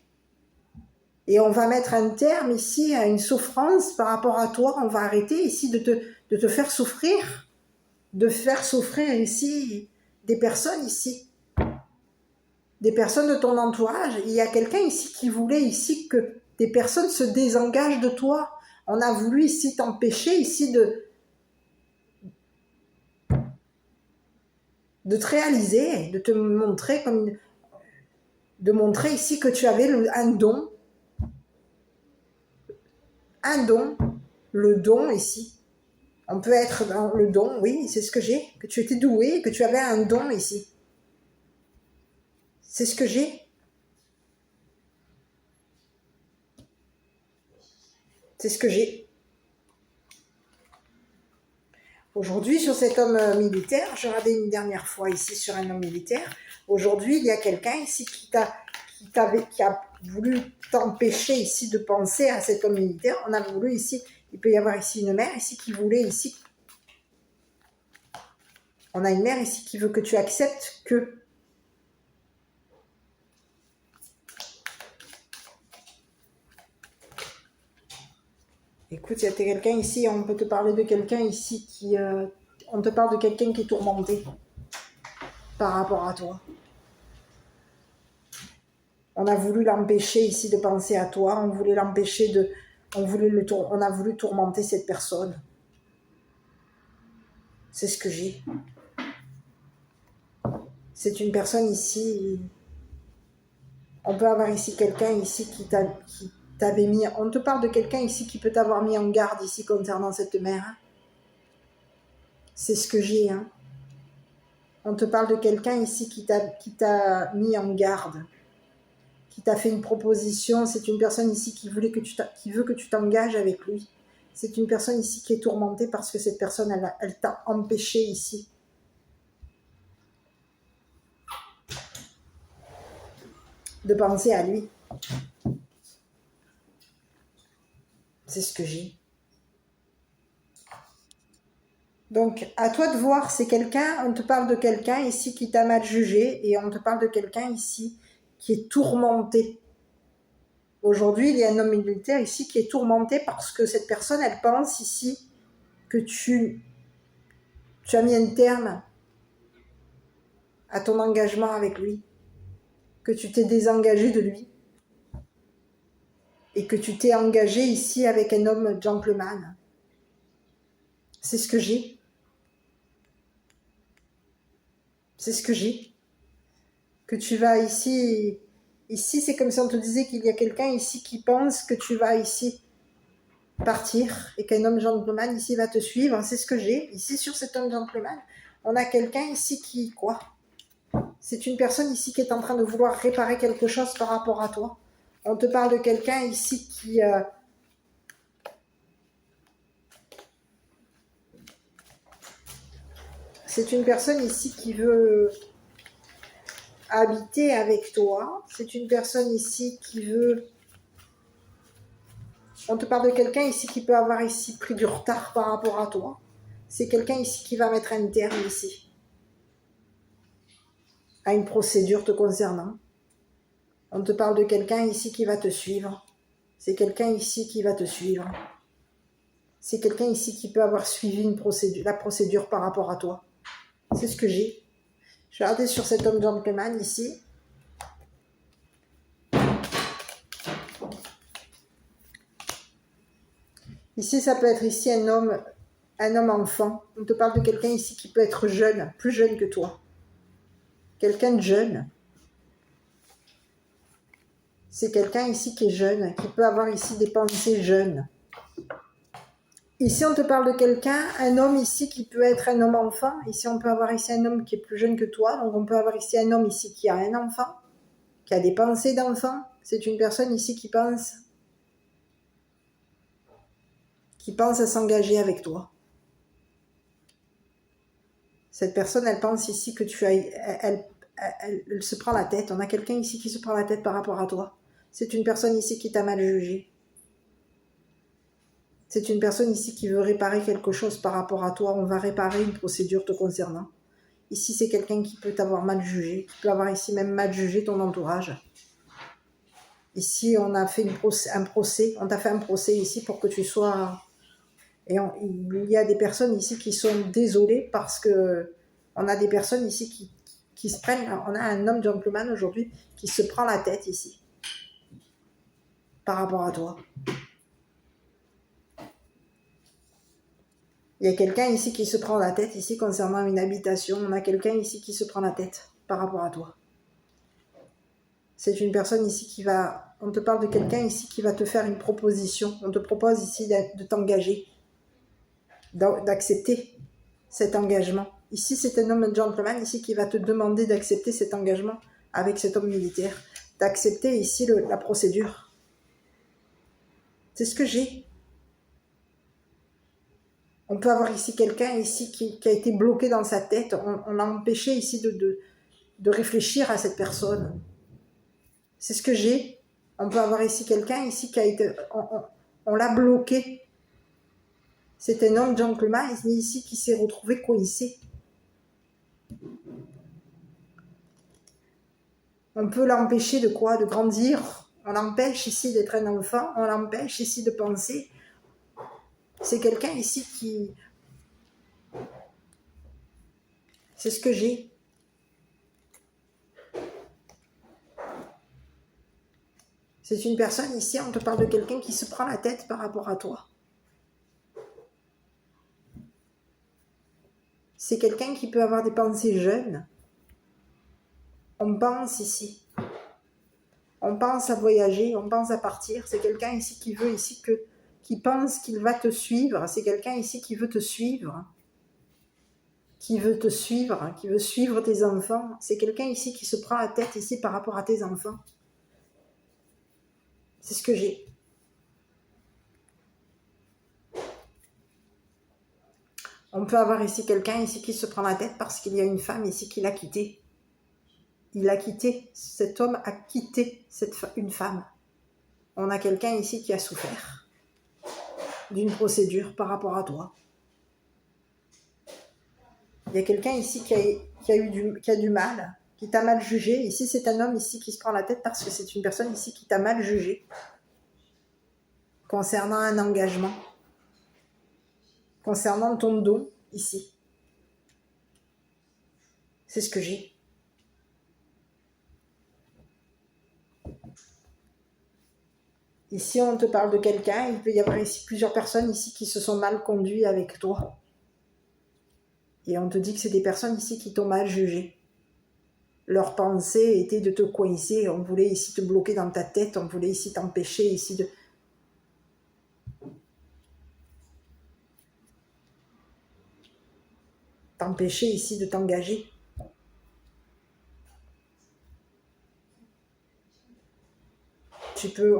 Et on va mettre un terme ici à une souffrance par rapport à toi. On va arrêter ici de te faire souffrir. De faire souffrir ici des personnes ici. Des personnes de ton entourage. Il y a quelqu'un ici qui voulait ici que des personnes se désengagent de toi. On a voulu ici t'empêcher ici de te réaliser, de te montrer de montrer ici que tu avais un don. Un don. Le don ici. On peut être dans le don, oui, c'est ce que j'ai. Que tu étais doué, que tu avais un don ici. C'est ce que j'ai. C'est ce que j'ai. Aujourd'hui, sur cet homme militaire, je regardais une dernière fois ici sur un homme militaire. Aujourd'hui, il y a quelqu'un ici qui a voulu t'empêcher ici de penser à cet homme militaire. On a voulu ici, il peut y avoir ici une mère ici qui voulait ici. On a une mère ici qui veut que tu acceptes que... Écoute, il y a quelqu'un ici, on peut te parler de quelqu'un ici qui... on te parle de quelqu'un qui est tourmenté par rapport à toi. On a voulu l'empêcher ici de penser à toi, on voulait l'empêcher de... On a voulu tourmenter cette personne. C'est ce que j'ai. C'est une personne ici... On peut avoir ici quelqu'un ici qui t'avait mis... On te parle de quelqu'un ici qui peut t'avoir mis en garde ici concernant cette mère. C'est ce que j'ai, hein. On te parle de quelqu'un ici qui t'a mis en garde, qui t'a fait une proposition. C'est une personne ici qui veut que tu t'engages avec lui. C'est une personne ici qui est tourmentée parce que cette personne, elle t'a empêché ici. De penser à lui. C'est ce que j'ai. Donc, à toi de voir, c'est quelqu'un, on te parle de quelqu'un ici qui t'a mal jugé et on te parle de quelqu'un ici qui est tourmenté. Aujourd'hui, il y a un homme militaire ici qui est tourmenté parce que cette personne, elle pense ici que tu as mis un terme à ton engagement avec lui, que tu t'es désengagé de lui et que tu t'es engagé ici avec un homme gentleman. C'est ce que j'ai. C'est ce que j'ai. Que tu vas ici... Ici, c'est comme si on te disait qu'il y a quelqu'un ici qui pense que tu vas ici partir et qu'un homme gentleman ici va te suivre. C'est ce que j'ai. Ici, sur cet homme gentleman, on a quelqu'un ici qui... Quoi ? C'est une personne ici qui est en train de vouloir réparer quelque chose par rapport à toi. On te parle de quelqu'un ici qui... C'est une personne ici qui veut habiter avec toi. C'est une personne ici qui veut... On te parle de quelqu'un ici qui peut avoir ici pris du retard par rapport à toi. C'est quelqu'un ici qui va mettre un terme ici à une procédure te concernant. On te parle de quelqu'un ici qui va te suivre. C'est quelqu'un ici qui va te suivre. C'est quelqu'un ici qui peut avoir suivi la procédure par rapport à toi. C'est ce que j'ai. Je vais regarder sur cet homme gentleman ici. Ici, ça peut être ici un homme enfant. On te parle de quelqu'un ici qui peut être jeune, plus jeune que toi. Quelqu'un de jeune. C'est quelqu'un ici qui est jeune, qui peut avoir ici des pensées jeunes. Ici, on te parle de quelqu'un, un homme ici qui peut être un homme enfant. Ici, on peut avoir ici un homme qui est plus jeune que toi. Donc, on peut avoir ici un homme ici qui a un enfant, qui a des pensées d'enfant. C'est une personne ici qui pense à s'engager avec toi. Cette personne, elle pense ici que elle se prend la tête. On a quelqu'un ici qui se prend la tête par rapport à toi. C'est une personne ici qui t'a mal jugé. C'est une personne ici qui veut réparer quelque chose par rapport à toi. On va réparer une procédure te concernant. Ici, c'est quelqu'un qui peut t'avoir mal jugé, qui peut avoir ici même mal jugé ton entourage. Ici, on a fait un procès. On t'a fait un procès ici pour que tu sois... Et il y a des personnes ici qui sont désolées parce que on a des personnes ici qui se prennent... On a un homme gentleman aujourd'hui qui se prend la tête ici par rapport à toi. Il y a quelqu'un ici qui se prend la tête ici concernant une habitation. On a quelqu'un ici qui se prend la tête par rapport à toi. C'est une personne ici qui va... On te parle de quelqu'un ici qui va te faire une proposition. On te propose ici de t'engager, d'accepter cet engagement. Ici, c'est un homme gentleman ici qui va te demander d'accepter cet engagement avec cet homme militaire. D'accepter ici la procédure. C'est ce que j'ai. On peut avoir ici quelqu'un ici qui a été bloqué dans sa tête. On l'a empêché ici de réfléchir à cette personne. C'est ce que j'ai. On peut avoir ici quelqu'un ici qui a été... On l'a bloqué. C'est un homme gentleman ici qui s'est retrouvé coincé. On peut l'empêcher de quoi? De grandir. On l'empêche ici d'être un enfant. On l'empêche ici de penser. C'est quelqu'un ici qui... C'est ce que j'ai. C'est une personne ici, on te parle de quelqu'un qui se prend la tête par rapport à toi. C'est quelqu'un qui peut avoir des pensées jeunes. On pense ici. On pense à voyager, on pense à partir. C'est quelqu'un ici qui veut ici qui pense qu'il va te suivre. C'est quelqu'un ici qui veut te suivre. qui veut te suivre, hein, qui veut suivre tes enfants. C'est quelqu'un ici qui se prend la tête ici par rapport à tes enfants. C'est ce que j'ai. On peut avoir ici quelqu'un ici qui se prend la tête parce qu'il y a une femme ici qui l'a quitté. Il a quitté, cet homme a quitté une femme. On a quelqu'un ici qui a souffert d'une procédure par rapport à toi. Il y a quelqu'un ici qui a du mal, qui t'a mal jugé. Ici, c'est un homme ici qui se prend la tête parce que c'est une personne ici qui t'a mal jugé concernant un engagement, concernant ton don ici. C'est ce que j'ai. Ici, on te parle de quelqu'un, il peut y avoir ici plusieurs personnes ici qui se sont mal conduites avec toi. Et on te dit que c'est des personnes ici qui t'ont mal jugé. Leur pensée était de te coincer, on voulait ici te bloquer dans ta tête, on voulait ici t'empêcher ici de... t'empêcher ici de t'engager.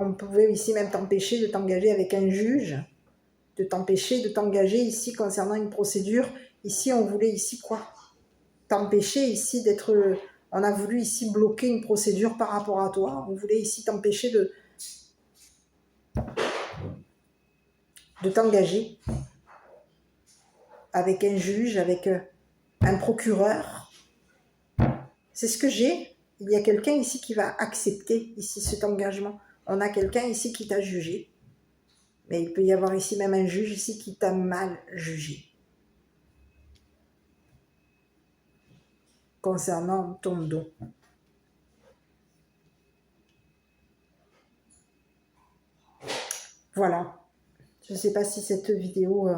On pouvait ici même t'empêcher de t'engager avec un juge, de t'empêcher de t'engager ici concernant une procédure. Ici, on voulait ici quoi? T'empêcher ici d'être... On a voulu ici bloquer une procédure par rapport à toi. On voulait ici t'empêcher de t'engager avec un juge, avec un procureur. C'est ce que j'ai. Il y a quelqu'un ici qui va accepter ici cet engagement. On a quelqu'un ici qui t'a jugé. Mais il peut y avoir ici même un juge ici qui t'a mal jugé. Concernant ton don. Voilà. Je ne sais pas si cette vidéo,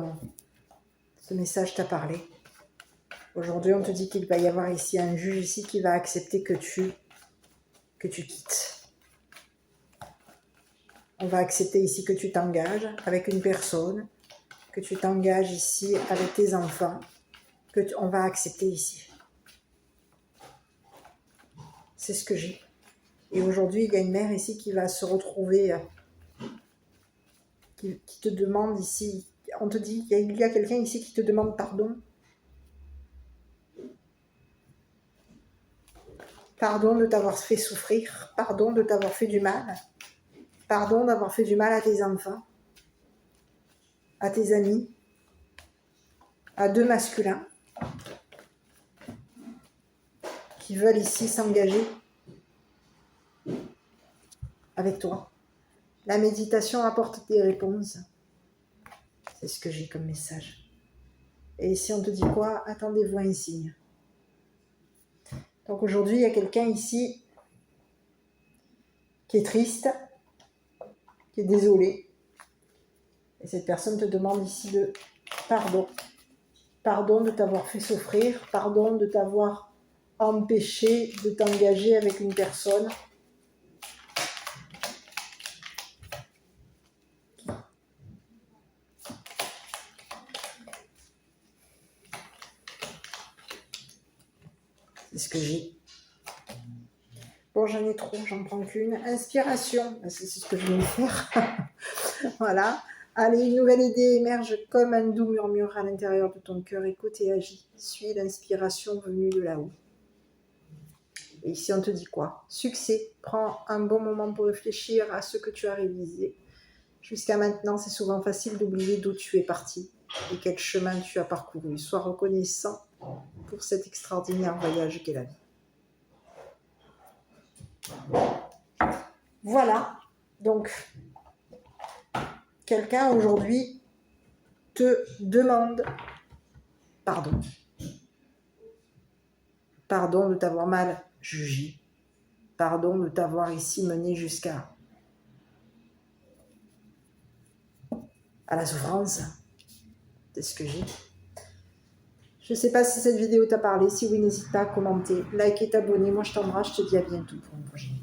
ce message t'a parlé. Aujourd'hui, on te dit qu'il va y avoir ici un juge ici qui va accepter que tu quittes. On va accepter ici que tu t'engages avec une personne, que tu t'engages ici avec tes enfants, on va accepter ici. C'est ce que j'ai. Et aujourd'hui, il y a une mère ici qui va se retrouver, qui te demande ici, on te dit, il y a quelqu'un ici qui te demande pardon. Pardon de t'avoir fait souffrir, pardon de t'avoir fait du mal, pardon d'avoir fait du mal à tes enfants, à tes amis, à deux masculins qui veulent ici s'engager avec toi. La méditation apporte des réponses. C'est ce que j'ai comme message. Et ici, on te dit quoi? Attendez-vous à un signe. Donc aujourd'hui, il y a quelqu'un ici qui est triste, qui est désolé. Et cette personne te demande ici de pardon. Pardon de t'avoir fait souffrir, pardon de t'avoir empêché de t'engager avec une personne c'est ce que j'ai. Bon, j'en ai trop, j'en prends qu'une. Inspiration, c'est ce que je viens de faire. Voilà. Allez, une nouvelle idée émerge comme un doux murmure à l'intérieur de ton cœur. Écoute et agis. Suis l'inspiration venue de là-haut. Et ici, on te dit quoi? Succès. Prends un bon moment pour réfléchir à ce que tu as réalisé. Jusqu'à maintenant, c'est souvent facile d'oublier d'où tu es parti et quel chemin tu as parcouru. Sois reconnaissant pour cet extraordinaire voyage qu'est la vie. Voilà. Donc, quelqu'un aujourd'hui te demande pardon. Pardon de t'avoir mal jugé. Pardon de t'avoir ici mené jusqu'à la souffrance. C'est ce que j'ai. Je ne sais pas si cette vidéo t'a parlé. Si oui, n'hésite pas à commenter, liker, t'abonner. Moi, je t'embrasse. Je te dis à bientôt pour une prochaine vidéo.